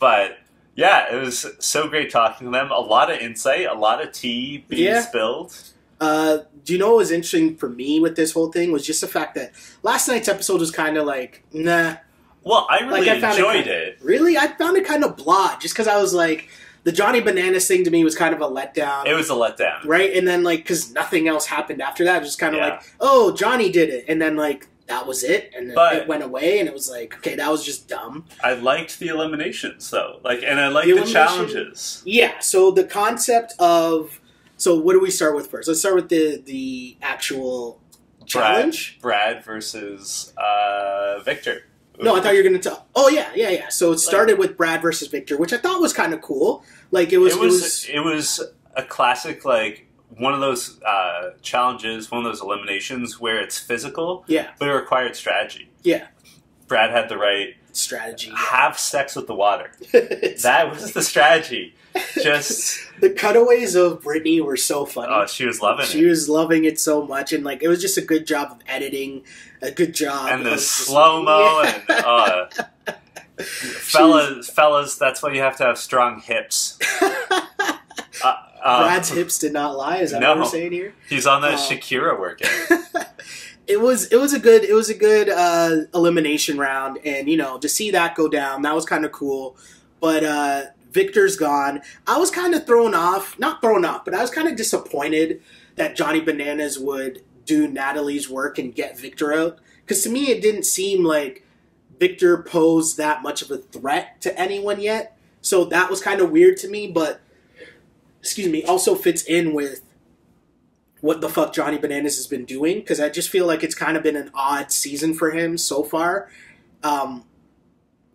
But yeah, it was so great talking to them. A lot of insight, a lot of tea being spilled. Do you know what was interesting for me with this whole thing was just the fact that last night's episode was kind of like, nah. Well, I really enjoyed it. Really? I found it kind of blah, just because I was like, the Johnny Bananas thing to me was kind of a letdown. It was a letdown. Right? And then, because nothing else happened after that. It was just kind of like, oh, Johnny did it. And then, that was it. And then it went away, and it was like, okay, that was just dumb. I liked the eliminations, though. And I liked the challenges. Yeah, so the concept of... So what do we start with first? Let's start with the actual challenge. Brad versus Victor. No, I thought you were going to tell. Oh yeah. So it started with Brad versus Victor, which I thought was kind of cool. It was a classic one of those challenges, one of those eliminations where it's physical, but it required strategy. Yeah, Brad had the right strategy. Have sex with the water. That was the strategy. Just the cutaways of Brittany were so funny. Oh, she was loving it. She was loving it so much, and it was just a good job of editing, a good job, and the slow mo, and fellas, that's why you have to have strong hips. Brad's hips did not lie. Is that what we're saying here? He's on that Shakira workout. It was a good elimination round, and to see that go down, that was kind of cool. But Victor's gone. I was kind of not thrown off, but I was kind of disappointed that Johnny Bananas would do Natalie's work and get Victor out. Because to me, it didn't seem like Victor posed that much of a threat to anyone yet. So that was kind of weird to me, but, also fits in with what the fuck Johnny Bananas has been doing. Because I just feel like it's kind of been an odd season for him so far.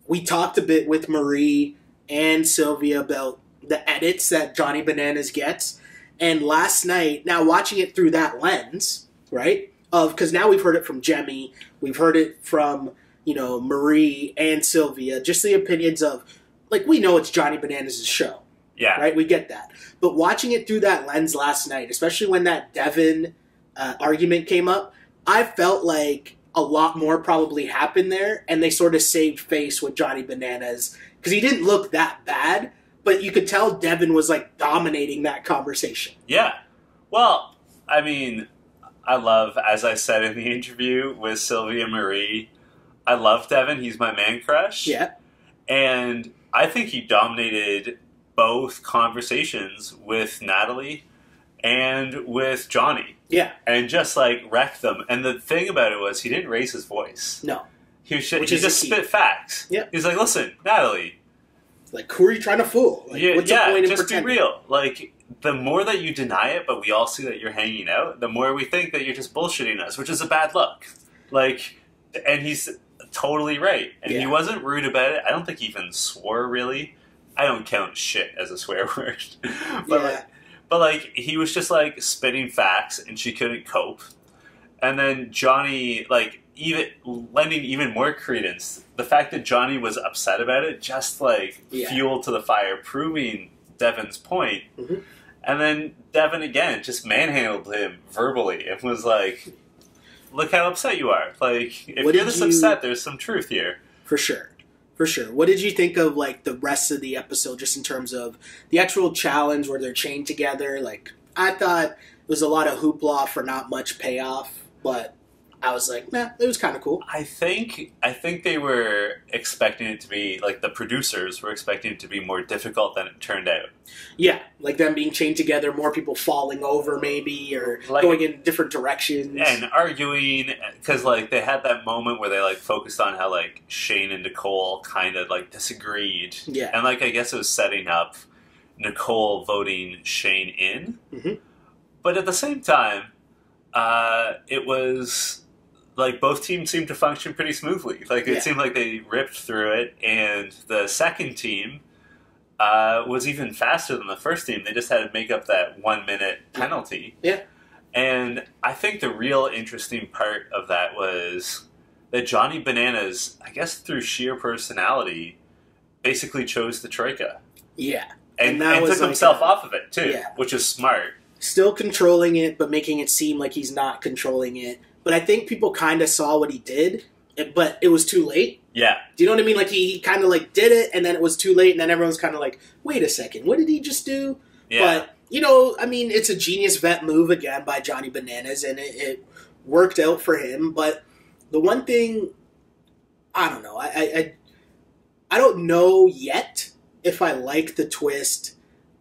we talked a bit with Marie and Sylvia about the edits that Johnny Bananas gets. And last night, now watching it through that lens, right? Because now we've heard it from Jemmy, we've heard it from, Marie and Sylvia, just the opinions of, we know it's Johnny Bananas' show. Yeah. Right? We get that. But watching it through that lens last night, especially when that Devon argument came up, I felt like a lot more probably happened there, and they sort of saved face with Johnny Bananas, because he didn't look that bad, but you could tell Devon was, dominating that conversation. Yeah. Well, I mean, I love, as I said in the interview with Sylvia Marie, I love Devon. He's my man crush. Yeah. And I think he dominated both conversations with Natalie and with Johnny. Yeah. And just, wrecked them. And the thing about it was he didn't raise his voice. No. He just spit facts. Yeah. He's like, listen, Natalie. Who are you trying to fool? What's the point in just pretending? be real. The more that you deny it, but we all see that you're hanging out, the more we think that you're just bullshitting us, which is a bad look. And he's totally right. And he wasn't rude about it. I don't think he even swore, really. I don't count shit as a swear word. But he was just spitting facts, and she couldn't cope. And then Johnny, even lending even more credence, the fact that Johnny was upset about it, just fuel to the fire, proving Devon's point. Mm-hmm. And then Devon again just manhandled him verbally and was like, "Look how upset you are. If you're this upset, there's some truth here." For sure. What did you think of the rest of the episode, just in terms of the actual challenge where they're chained together? I thought it was a lot of hoopla for not much payoff, but I was like, nah, it was kind of cool. I think they were expecting it to be, the producers were expecting it to be more difficult than it turned out. Yeah, them being chained together, more people falling over maybe, or going in different directions. And arguing, because, they had that moment where they, focused on how, Shane and Nicole kind of, disagreed. Yeah. And, I guess it was setting up Nicole voting Shane in. Mm-hmm. But at the same time, it was... both teams seemed to function pretty smoothly. It seemed like they ripped through it, and the second team was even faster than the first team. They just had to make up that 1 minute penalty. Yeah. And I think the real interesting part of that was that Johnny Bananas, I guess through sheer personality, basically chose the Troika. Yeah. And took himself off of it, too, which is smart. Still controlling it, but making it seem like he's not controlling it. But I think people kind of saw what he did, but it was too late. Yeah. Do you know what I mean? He kind of did it, and then it was too late, and then everyone's kind of wait a second, what did he just do? Yeah. But, it's a genius vet move again by Johnny Bananas, and it worked out for him. But the one thing, I don't know, I don't know yet if I like the twist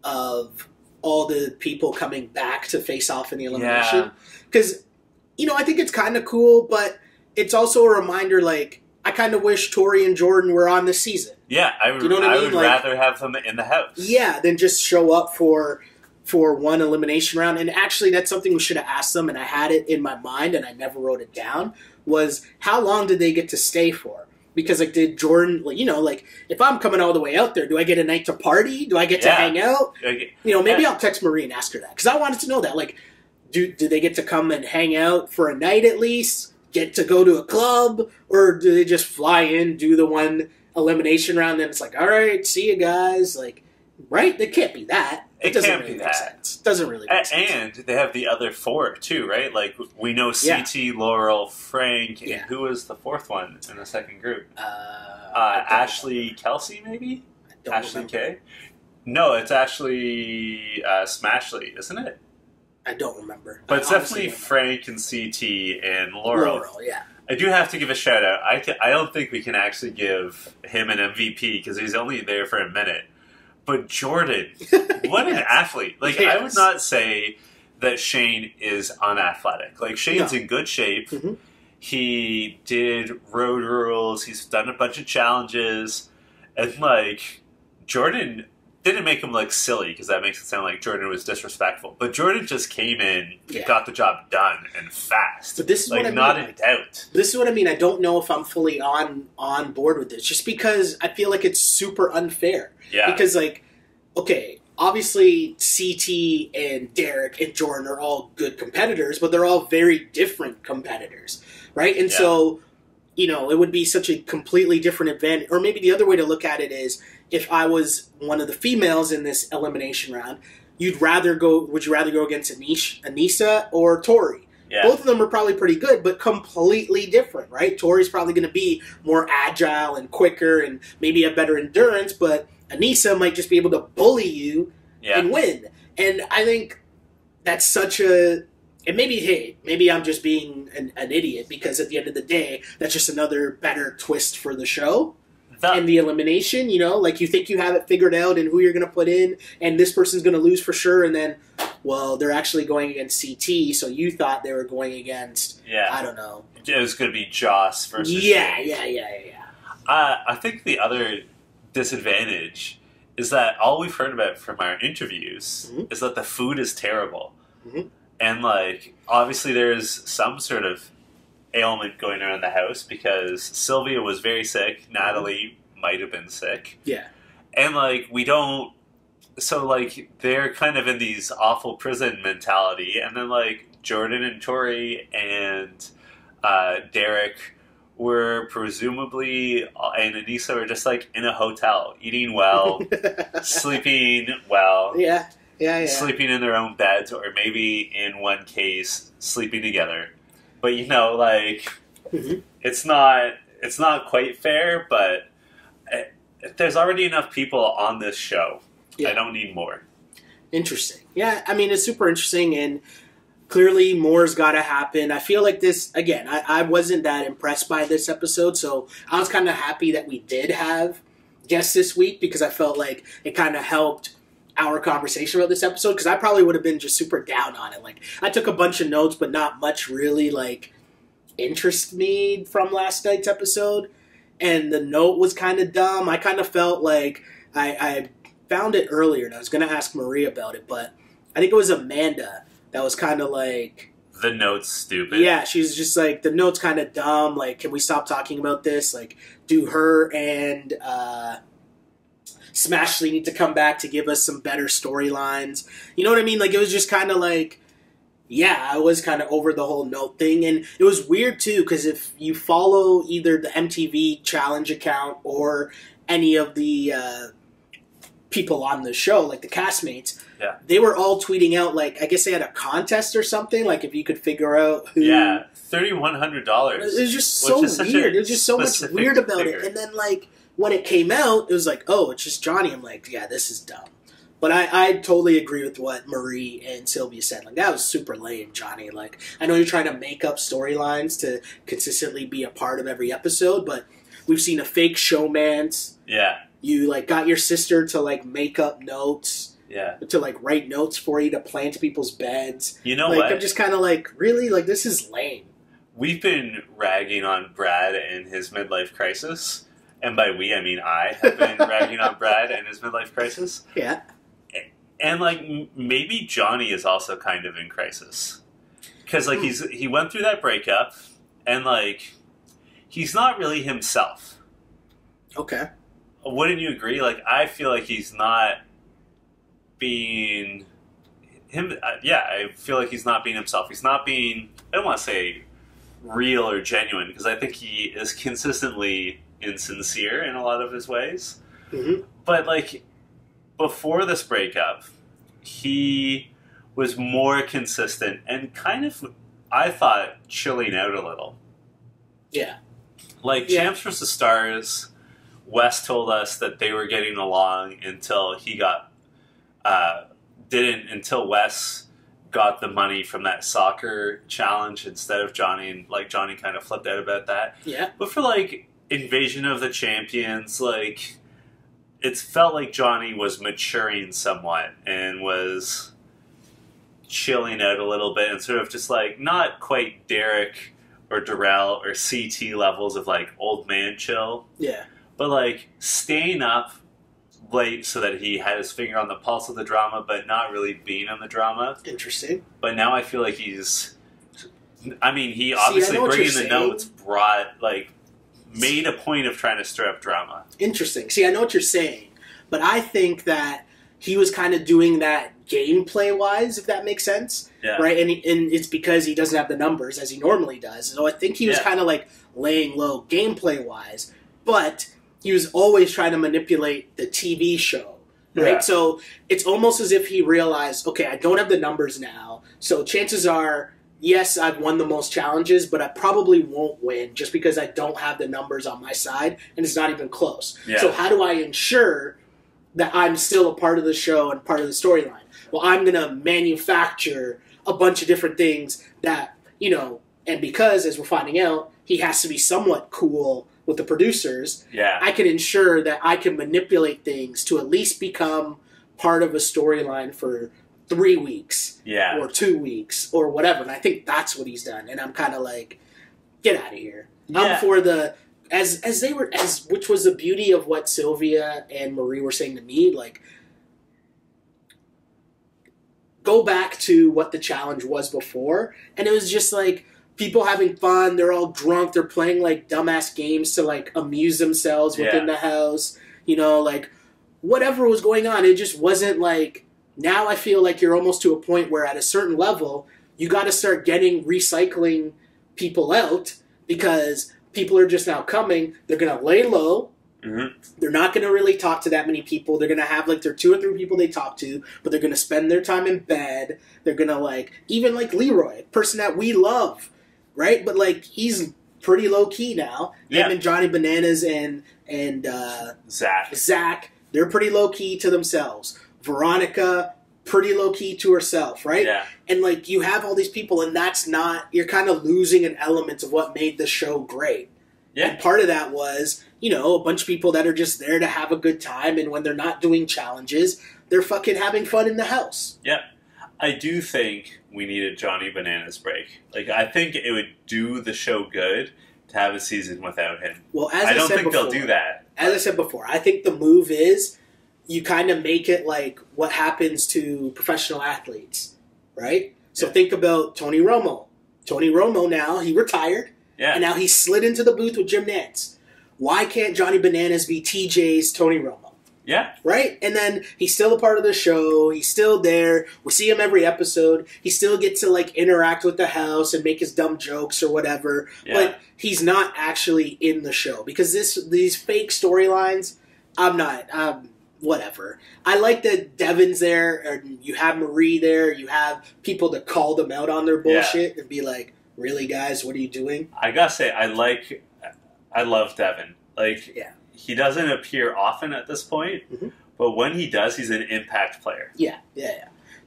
of all the people coming back to face off in the elimination. Because... I think it's kind of cool, but it's also a reminder, I kind of wish Tori and Jordan were on this season. Yeah, I would rather have them in the house. Yeah, than just show up for one elimination round. And actually, that's something we should have asked them, and I had it in my mind, and I never wrote it down, was how long did they get to stay for? Because, did Jordan, if I'm coming all the way out there, do I get a night to party? Do I get to hang out? Maybe I'll text Marie and ask her that, because I wanted to know that, Do they get to come and hang out for a night at least? Get to go to a club? Or do they just fly in, do the one elimination round, and it's all right, see you guys? Right? It can't be that. It doesn't really make sense. Doesn't really make sense. And they have the other four, too, right? We know CT, Laurel, Frank, and who was the fourth one in the second group? Ashley Kelsey, maybe? Ashley K? No, it's Ashley Smashley, isn't it? I don't remember. But it's definitely Frank and CT and Laurel. Yeah. I do have to give a shout out. I don't think we can actually give him an MVP because he's only there for a minute. But Jordan, what an athlete. I would not say that Shane is unathletic. Shane's in good shape. Mm-hmm. He did road rules. He's done a bunch of challenges. And, Jordan didn't make him look silly, because that makes it sound like Jordan was disrespectful. But Jordan just came in, got the job done, and fast. But this is like, what I mean. Not in doubt. This is what I mean. I don't know if I'm fully on board with this, just because I feel like it's super unfair. Yeah. Because, like, okay, obviously CT and Derek and Jordan are all good competitors, but they're all very different competitors, right? And so, you know, it would be such a completely different event. Or maybe the other way to look at it is, if I was one of the females in this elimination round, would you rather go against Anissa or Tori? Yeah. Both of them are probably pretty good, but completely different, right? Tori's probably going to be more agile and quicker and maybe have better endurance, but Anissa might just be able to bully you and win. And I think that's such a... And maybe I'm just being an idiot, because at the end of the day, that's just another better twist for the show. And the elimination, you know, like, you think you have it figured out and who you're going to put in, and this person's going to lose for sure, and then, well, they're actually going against CT, so you thought they were going against, I don't know. It was going to be Joss versus Yeah. I think the other disadvantage is that all we've heard about from our interviews is that the food is terrible. Mm-hmm. And, like, obviously there's some sort of ailment going around the house, because Sylvia was very sick. Natalie might have been sick. Yeah. And, like, so, like, they're kind of in these awful prison mentality. And then, like, Jordan and Tori and Derek were presumably, and Anissa were just, like, in a hotel, eating well, sleeping well. Yeah. Sleeping in their own beds, or maybe in one case, sleeping together. But, you know, like, it's not quite fair, but there's already enough people on this show. Yeah. I don't need more. Interesting. Yeah, I mean, it's super interesting, and clearly more's got to happen. I feel like this, again, I wasn't that impressed by this episode, so I was kind of happy that we did have guests this week, because I felt like it kind of helped our conversation about this episode, because I probably would have been just super down on it. Like, I took a bunch of notes, but not much really, like, interest me from last night's episode, and the note was kind of dumb. I kind of felt like I found it earlier, and I was going to ask Marie about it, but I think it was Amanda that was kind of like... The note's stupid. Yeah, she's just like, the note's kind of dumb, like, can we stop talking about this? Like, do her and... Smashley need to come back to give us some better storylines. You know what I mean? Like, it was just kind of like, yeah, I was kind of over the whole note thing. And it was weird, too, because if you follow either the MTV challenge account or any of the people on the show, like the castmates, they were all tweeting out, like, I guess they had a contest or something, like, if you could figure out who... Yeah, $3,100. It was just so weird. There was just so much weird about it. And then, like... When it came out, it was like, oh, it's just Johnny. I'm like, yeah, this is dumb. But I totally agree with what Marie and Sylvia said. Like, that was super lame, Johnny. Like, I know you're trying to make up storylines to consistently be a part of every episode, but we've seen a fake showmance. Yeah. You, like, got your sister to, like, make up notes. Yeah. To, like, write notes for you to plant people's beds. You know like, what? I'm just kind of like, really? Like, this is lame. We've been ragging on Brad and his midlife crisis. And by we, I mean I have been ragging on Brad and his midlife crisis. Yeah. And, like, maybe Johnny is also kind of in crisis. Because, like, he went through that breakup, and, like, he's not really himself. Okay. Wouldn't you agree? Like, I feel like he's not being... I feel like he's not being himself. He's not being... I don't want to say real or genuine, because I think he is consistently... insincere in a lot of his ways. Mm-hmm. But, like, before this breakup, he was more consistent and kind of, I thought, chilling out a little. Yeah. Like, Champs vs. Stars, Wes told us that they were getting along until he got, until Wes got the money from that soccer challenge instead of Johnny, and, like, Johnny kind of flipped out about that. Yeah. But for, like, Invasion of the Champions, like, it felt like Johnny was maturing somewhat and was chilling out a little bit and sort of just, like, not quite Derek or Darrell or CT levels of, like, old man chill. Yeah. But, like, staying up late so that he had his finger on the pulse of the drama, but not really being on the drama. Interesting. But now I feel like he's... I mean, he obviously bringing the notes made a point of trying to stir up drama. Interesting. See, I know what you're saying, but I think that he was kind of doing that gameplay-wise, if that makes sense. Yeah. Right? And it's because he doesn't have the numbers as he normally does. So I think he was kind of like laying low gameplay-wise, but he was always trying to manipulate the TV show. Right? Yeah. So it's almost as if he realized, okay, I don't have the numbers now, so chances are, yes, I've won the most challenges, but I probably won't win just because I don't have the numbers on my side, and it's not even close. Yeah. So how do I ensure that I'm still a part of the show and part of the storyline? Well, I'm going to manufacture a bunch of different things that, and because, as we're finding out, he has to be somewhat cool with the producers, I can ensure that I can manipulate things to at least become part of a storyline for 3 weeks or 2 weeks or whatever. And I think that's what he's done. And I'm kind of like, get out of here. I'm for the, which was the beauty of what Sylvia and Marie were saying to me, like, go back to what the challenge was before. And it was just like people having fun. They're all drunk. They're playing like dumbass games to like amuse themselves within the house. Like whatever was going on. It just wasn't like, now I feel like you're almost to a point where at a certain level, you got to start recycling people out because people are just now coming. They're going to lay low. Mm-hmm. They're not going to really talk to that many people. They're going to have like their 2 or 3 people they talk to, but they're going to spend their time in bed. They're going to even like Leroy, a person that we love, right? But like he's pretty low key now. Him and Johnny Bananas and Zach, they're pretty low key to themselves. Veronica, pretty low key to herself, right? Yeah. And like you have all these people, and you're kind of losing an element of what made the show great. Yeah. And part of that was, a bunch of people that are just there to have a good time, and when they're not doing challenges, they're fucking having fun in the house. Yeah. I do think we need a Johnny Bananas break. Like, I think it would do the show good to have a season without him. Well, I don't think they'll do that. As I said before, I think the move is you kind of make it like what happens to professional athletes, right? So think about Tony Romo. Tony Romo now, he retired, and now he slid into the booth with Jim Nantz. Why can't Johnny Bananas be TJ's Tony Romo? Yeah. Right? And then he's still a part of the show. He's still there. We see him every episode. He still gets to like interact with the house and make his dumb jokes or whatever. Yeah. But he's not actually in the show because these fake storylines, whatever. I like that Devon's there, and you have Marie there. You have people to call them out on their bullshit and be like, "Really, guys, what are you doing?" I gotta say, I love Devon. Like, he doesn't appear often at this point, but when he does, he's an impact player. Yeah.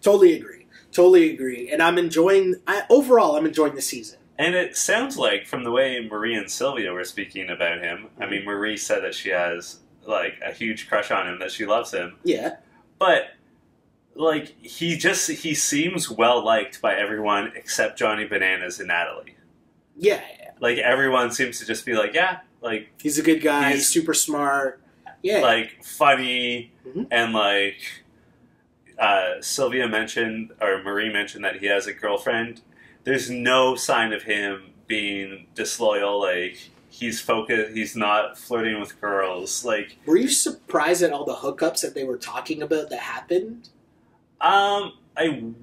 Totally agree. And I'm enjoying the season. And it sounds like, from the way Marie and Sylvia were speaking about him, I mean, Marie said that she has like a huge crush on him, that she loves him. Yeah. But like he seems well liked by everyone except Johnny Bananas and Natalie. Yeah. Like everyone seems to just be like, like he's a good guy, he's super smart. Yeah. Like funny and like Sylvia mentioned or Marie mentioned that he has a girlfriend. There's no sign of him being disloyal, like he's focused. He's not flirting with girls. Like, were you surprised at all the hookups that they were talking about that happened? I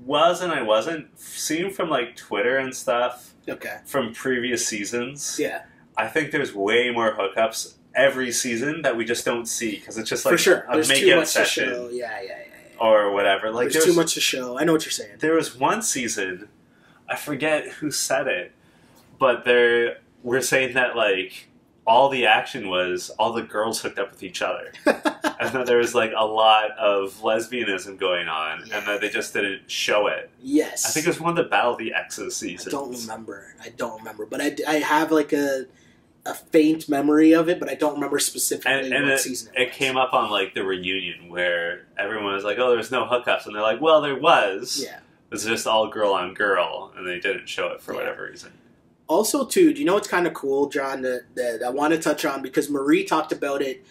was and I wasn't. Seeing from like Twitter and stuff. Okay. From previous seasons. Yeah. I think there's way more hookups every season that we just don't see because it's just like for sure. A make-out session. Yeah. Or whatever. Like there's too much to show. I know what you're saying. There was one season, I forget who said it, but we're saying that like all the action was all the girls hooked up with each other. And that there was like a lot of lesbianism going on and that they just didn't show it. Yes. I think it was one of the Battle of the Exes seasons. I don't remember. But I have like a faint memory of it, but I don't remember specifically what season it was. It came up on like the reunion where everyone was like, oh, there's no hookups. And they're like, well, there was. Yeah. It was just all girl on girl, and they didn't show it for whatever reason. Also, too, do you know what's kind of cool, John, that I want to touch on? Because Marie talked about it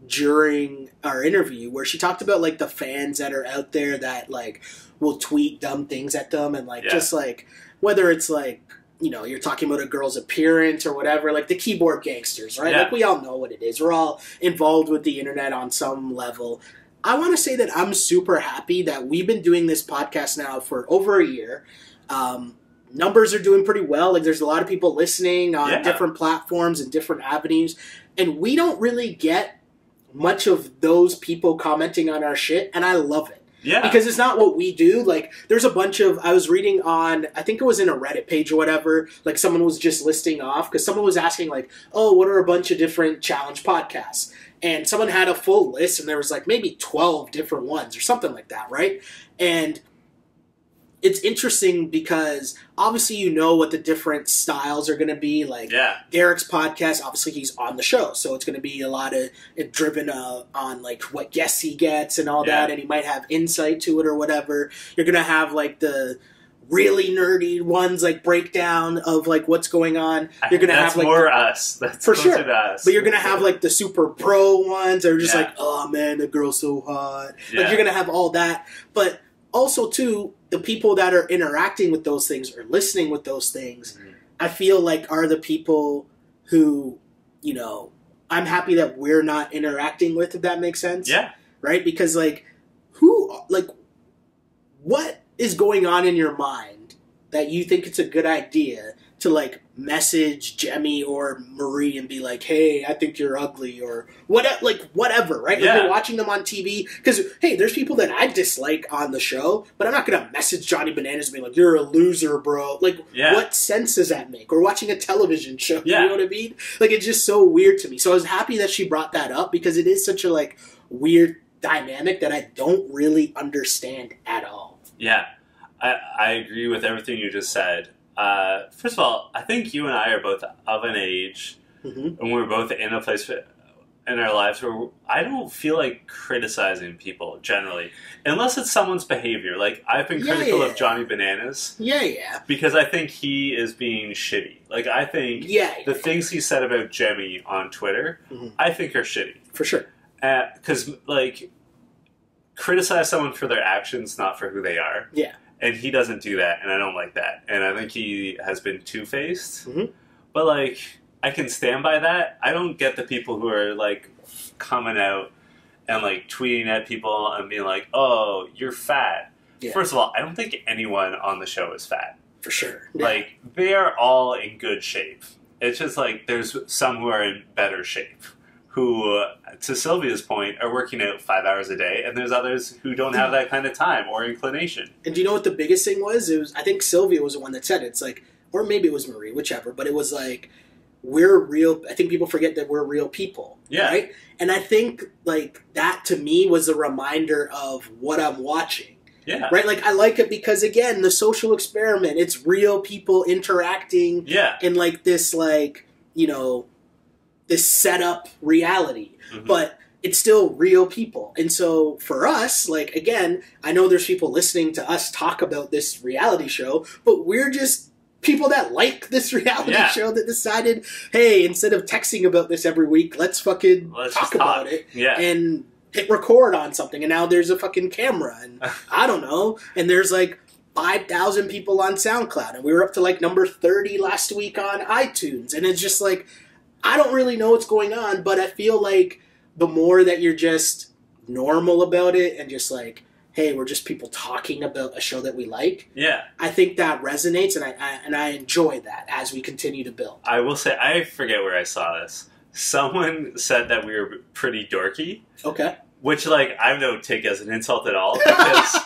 during our interview where she talked about, like, the fans that are out there that, like, will tweet dumb things at them and, like, just, like, whether it's, like, you know, you're talking about a girl's appearance or whatever, like the keyboard gangsters, right? Like, we all know what it is. We're all involved with the internet on some level. I want to say that I'm super happy that we've been doing this podcast now for over a year. Numbers are doing pretty well. Like, there's a lot of people listening on different platforms and different avenues. And we don't really get much of those people commenting on our shit, and I love it. Yeah. Because it's not what we do. Like, there's a bunch of... I was reading on... I think it was in a Reddit page or whatever. Like, someone was just listing off. Because someone was asking, like, oh, what are a bunch of different challenge podcasts? And someone had a full list, and there was, like, maybe 12 different ones or something like that, right? And it's interesting because obviously you know what the different styles are going to be. Like, Derek's podcast, obviously he's on the show, so it's going to be a lot of it driven on, like, what guests he gets and all that, and he might have insight to it or whatever. You're going to have, like, the really nerdy ones, like, breakdown of, like, what's going on. You're going to have, like... That's more us. That's for closer sure. to us. But you're going to have, like, the super pro ones that are just like, oh, man, the girl's so hot. Like, you're going to have all that. But also, too, the people that are interacting with those things or listening with those things, I feel like are the people who, you know, I'm happy that we're not interacting with, if that makes sense. Yeah. Right? Because, like, what is going on in your mind that you think it's a good idea to, like, message Jemmy or Marie and be like, hey, I think you're ugly, or whatever, right? Like, you're watching them on TV, because, hey, there's people that I dislike on the show, but I'm not going to message Johnny Bananas and be like, you're a loser, bro. Like, what sense does that make? Or watching a television show, you know what I mean? Like, it's just so weird to me. So I was happy that she brought that up, because it is such a, like, weird dynamic that I don't really understand at all. Yeah, I agree with everything you just said. First of all, I think you and I are both of an age, and we're both in a place in our lives where I don't feel like criticizing people generally, unless it's someone's behavior. Like, I've been critical of Johnny Bananas. Because I think he is being shitty. Like, I think the things he said about Jemmy on Twitter, I think are shitty. For sure. Because, like, criticize someone for their actions, not for who they are. Yeah. And he doesn't do that, and I don't like that. And I think he has been two-faced. But, like, I can stand by that. I don't get the people who are, like, coming out and, like, tweeting at people and being like, oh, you're fat. First of all, I don't think anyone on the show is fat. For sure. Like, they are all in good shape. It's just, like, there's some who are in better shape, who, to Sylvia's point, are working out 5 hours a day, and there's others who don't have that kind of time or inclination. And do you know what the biggest thing was? It was, I think Sylvia was the one that said it. It's like, or maybe it was Marie, whichever, but it was like, we're real. I think people forget that we're real people. Right? And I think, like, that to me was a reminder of what I'm watching. Right? Like, I like it because, again, the social experiment, it's real people interacting in, like, this, like, you know, this set-up reality, but it's still real people. And so for us, like, again, I know there's people listening to us talk about this reality show, but we're just people that like this reality show that decided, hey, instead of texting about this every week, let's talk about it and hit record on something. And now there's a fucking camera, and I don't know, and there's, like, 5,000 people on SoundCloud, and we were up to, like, number 30 last week on iTunes, and it's just like, I don't really know what's going on, but I feel like the more that you're just normal about it and just like, hey, we're just people talking about a show that we like. I think that resonates, and I enjoy that as we continue to build. I will say, I forget where I saw this. Someone said that we were pretty dorky. Which, like, I don't take as an insult at all, because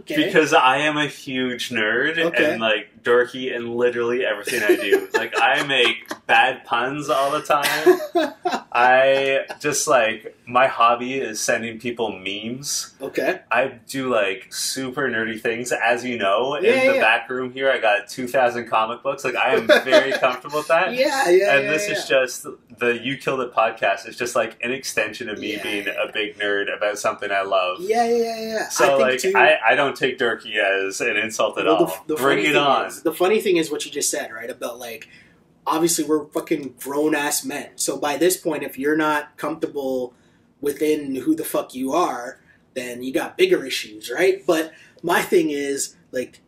because I am a huge nerd and, like, dorky in literally everything I do. Like, I make bad puns all the time. I just, like, my hobby is sending people memes. I do, like, super nerdy things, as you know. In the back room here, I got 2,000 comic books. Like, I am very comfortable with that. And this is just, the You Killed It podcast is just, like, an extension of me being a big nerd about something I love. So, I don't take dorky as an insult at all. Bring it on. The funny thing is what you just said, right? About, like, obviously we're fucking grown-ass men. So by this point, if you're not comfortable within who the fuck you are, then you got bigger issues, right? But my thing is, like,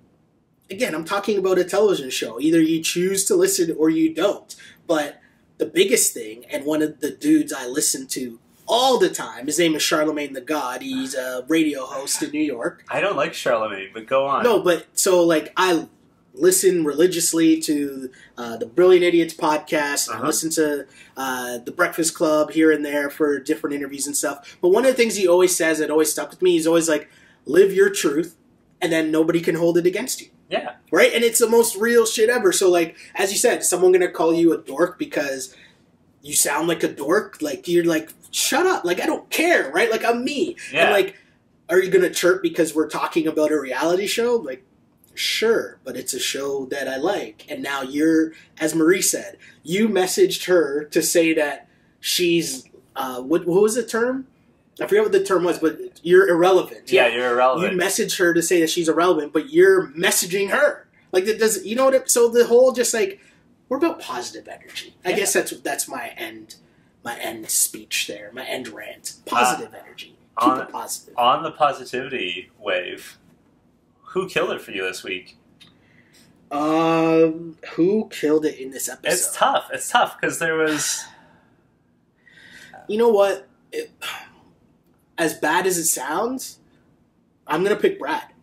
again, I'm talking about a television show. Either you choose to listen or you don't. But the biggest thing, and one of the dudes I listen to all the time, his name is Charlemagne the God. He's a radio host in New York. I don't like Charlemagne, but go on. No, but so, like, I listen religiously to the Brilliant Idiots podcast. I listen to the Breakfast Club here and there for different interviews and stuff. But one of the things he always says that always stuck with me, he's always like, live your truth, and then nobody can hold it against you. Yeah. Right? And it's the most real shit ever. So, like, as you said, is someone going to call you a dork because you sound like a dork? Like, you're like, shut up. Like, I don't care, right? Like, I'm me. Yeah. And, like, are you going to chirp because we're talking about a reality show? Like, sure, but it's a show that I like. And now you're, as Marie said, you messaged her to say that she's, what was the term? I forget what the term was, but you're irrelevant. Yeah, you're irrelevant. You messaged her to say that she's irrelevant, but you're messaging her. Like, that doesn't, you know what? So the whole just like, we're about positive energy. I guess that's my end speech there, my end rant. Positive energy. Keep it positive. On the positivity wave, who killed it for you this week? Who killed it in this episode? It's tough. It's tough because there was. You know what? As bad as it sounds, I'm gonna pick Brad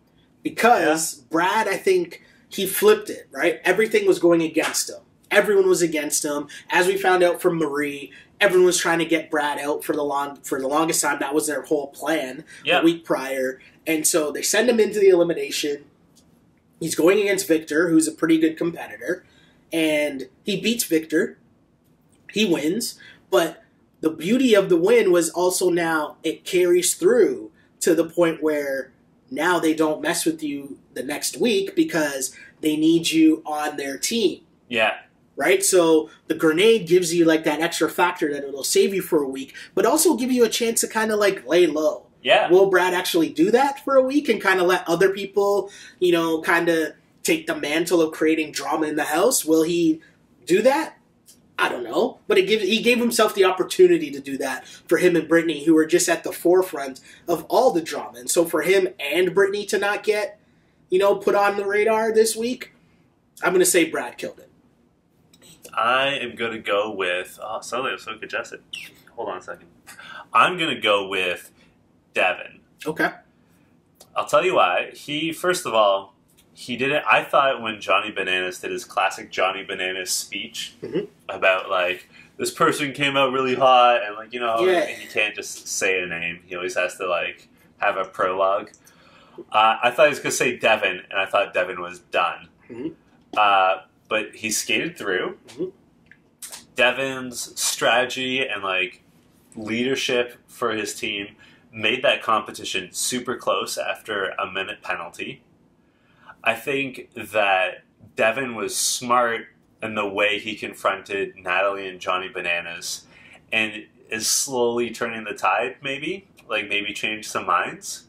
because Brad, I think he flipped it. Right, everything was going against him. Everyone was against him. As we found out from Marie, everyone was trying to get Brad out for the longest time. That was their whole plan the week prior. And so they send him into the elimination. He's going against Victor, who's a pretty good competitor. And he beats Victor. He wins. But the beauty of the win was also now it carries through to the point where now they don't mess with you the next week because they need you on their team. Yeah. Right? So the grenade gives you like that extra factor that it'll save you for a week, but also give you a chance to kind of like lay low. Yeah. Will Brad actually do that for a week and kind of let other people, you know, kind of take the mantle of creating drama in the house? Will he do that? I don't know. But he gave himself the opportunity to do that for him and Brittany, who were just at the forefront of all the drama. And so for him and Brittany to not get, you know, put on the radar this week, I'm going to say Brad killed it. I am going to go with... Oh, sorry, I'm so congested. Hold on a second. I'm going to go with Devon. Okay. I'll tell you why. First of all, he did it... I thought when Johnny Bananas did his classic Johnny Bananas speech about, like, this person came out really hot and, like, you know, he can't just say a name. He always has to, like, have a prologue. I thought he was going to say Devon, and I thought Devon was done. But he skated through. Devon's strategy and, like, leadership for his team made that competition super close after a minute penalty. I think that Devon was smart in the way he confronted Natalie and Johnny Bananas and is slowly turning the tide, maybe. Like, maybe change some minds.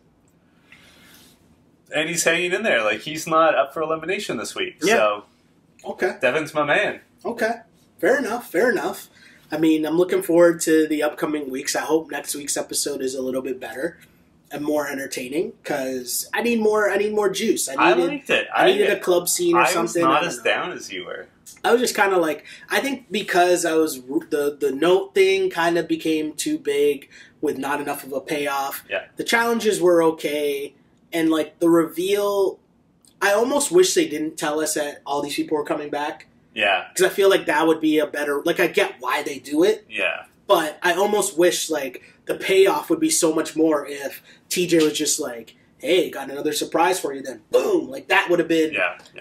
And he's hanging in there. Like, he's not up for elimination this week. Yeah. So, okay. Devon's my man. Okay. Fair enough. Fair enough. I mean, I'm looking forward to the upcoming weeks. I hope next week's episode is a little bit better and more entertaining because I need more juice. I liked it. I needed a club scene or something. I was not as down as you were. I was just kind of like, I think because I was, the note thing kind of became too big with not enough of a payoff. Yeah. The challenges were okay. And like the reveal, I almost wish they didn't tell us that all these people were coming back. Yeah. Because I feel like that would be a better, like I get why they do it. Yeah. But I almost wish like the payoff would be so much more if TJ was just like, hey, got another surprise for you, then boom, like that would have been,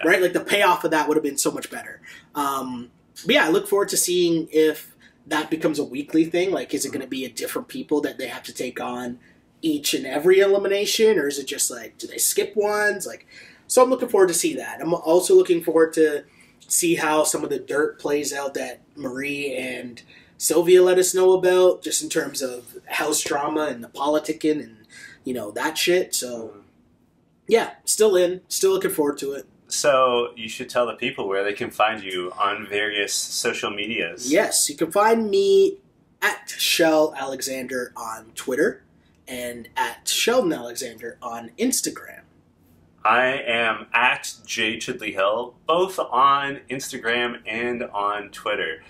right? Like the payoff of that would have been so much better. But yeah, I look forward to seeing if that becomes a weekly thing. Like, is it going to be a different people that they have to take on each and every elimination, or is it just like, do they skip ones? Like, so I'm looking forward to see that. I'm also looking forward to see how some of the dirt plays out that Marie and Sylvia let us know about, just in terms of house drama and the politicking and, you know, that shit. So, yeah, still looking forward to it. So, you should tell the people where they can find you on various social medias. Yes, you can find me at Shell Alexander on Twitter and at Sheldon Alexander on Instagram. I am at J Chidley Hill, both on Instagram and on Twitter.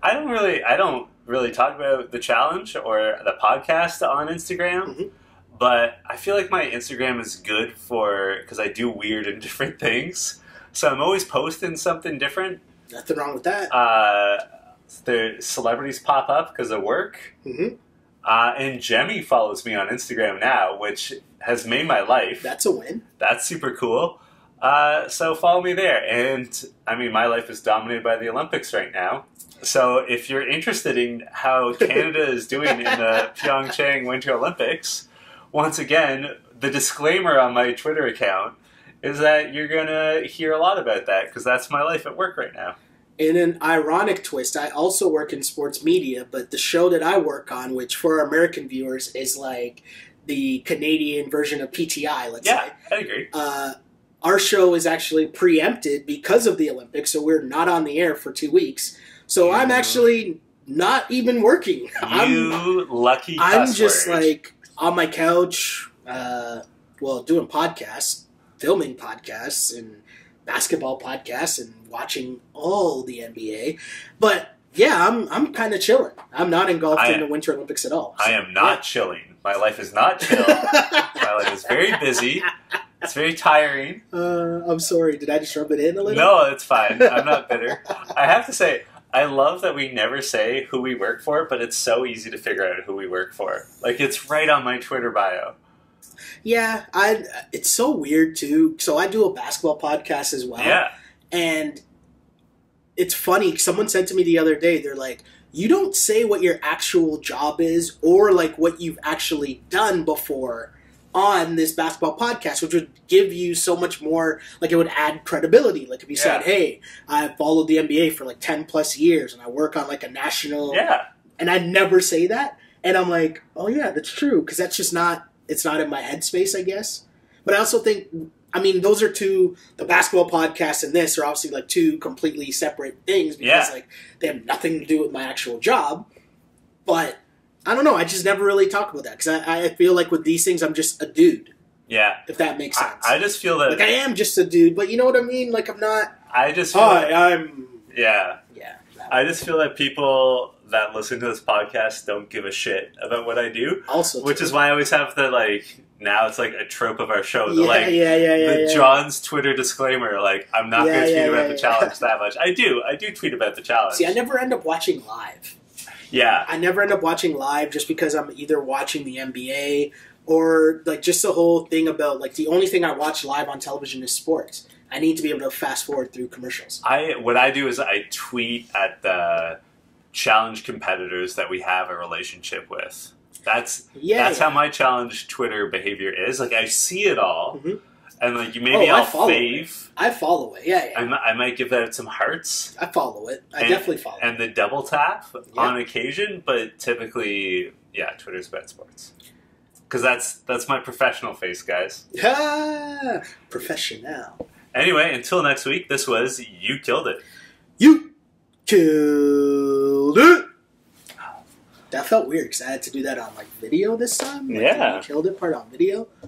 I don't really talk about the challenge or the podcast on Instagram, but I feel like my Instagram is good because I do weird and different things. So I'm always posting something different. Nothing wrong with that. The celebrities pop up because of work. And Jemmy follows me on Instagram now, which has made my life. That's a win. That's super cool. So follow me there. And, I mean, my life is dominated by the Olympics right now. So if you're interested in how Canada is doing in the Pyeongchang Winter Olympics, once again, the disclaimer on my Twitter account is that you're going to hear a lot about that, because that's my life at work right now. In an ironic twist, I also work in sports media, but the show that I work on, which for our American viewers is like the Canadian version of PTI, let's say. Yeah, I agree. Our show is actually preempted because of the Olympics, so we're not on the air for 2 weeks. So I'm actually not even working. Lucky cuss I'm just word. like on my couch, doing podcasts, filming podcasts, and basketball podcasts, and watching all the NBA. But yeah, I'm kind of chilling. I'm not engulfed in the Winter Olympics at all. So, I am not chilling. My life is not chill. My life is very busy. It's very tiring. I'm sorry. Did I just rub it in a little? No, it's fine. I'm not bitter. I have to say, I love that we never say who we work for, but it's so easy to figure out who we work for. Like, it's right on my Twitter bio. Yeah, it's so weird, too. So I do a basketball podcast as well. Yeah. And it's funny. Someone said to me the other day, they're like, you don't say what your actual job is or like what you've actually done before on this basketball podcast, which would give you so much more, like it would add credibility. Like if you said, hey, I followed the NBA for like 10 plus years and I work on like a national, and I never say that. And I'm like, oh yeah, that's true. Cause that's just it's not in my headspace, I guess. But I also think, I mean, those are the basketball podcast and this are obviously like two completely separate things because like they have nothing to do with my actual job. But I don't know. I just never really talk about that because I feel like with these things, I'm just a dude. Yeah. If that makes sense. I just feel that... Like, I am just a dude, but you know what I mean? Like, I'm not... I just feel I'm... Yeah. Yeah. I just feel that people that listen to this podcast don't give a shit about what I do. Also Which true. is why I always have the, like... Now it's like a trope of our show. John's Twitter disclaimer, like, I'm not going to tweet about the challenge that much. I do tweet about the challenge. See, I never end up watching live. Yeah. I never end up watching live just because I'm either watching the NBA or, like, just the whole thing about, like, the only thing I watch live on television is sports. I need to be able to fast forward through commercials. What I do is I tweet at the challenge competitors that we have a relationship with. That's how my challenge Twitter behavior is. Like, I see it all, and like I'll fave. I follow it. Yeah. I might give that some hearts. I follow it. I definitely follow it. And the double tap on occasion, but typically, Twitter's about sports. Because that's my professional face, guys. Professional. Anyway, until next week, this was You Killed It. You killed it. That felt weird because I had to do that on like video this time. Like, yeah. You killed it part on video.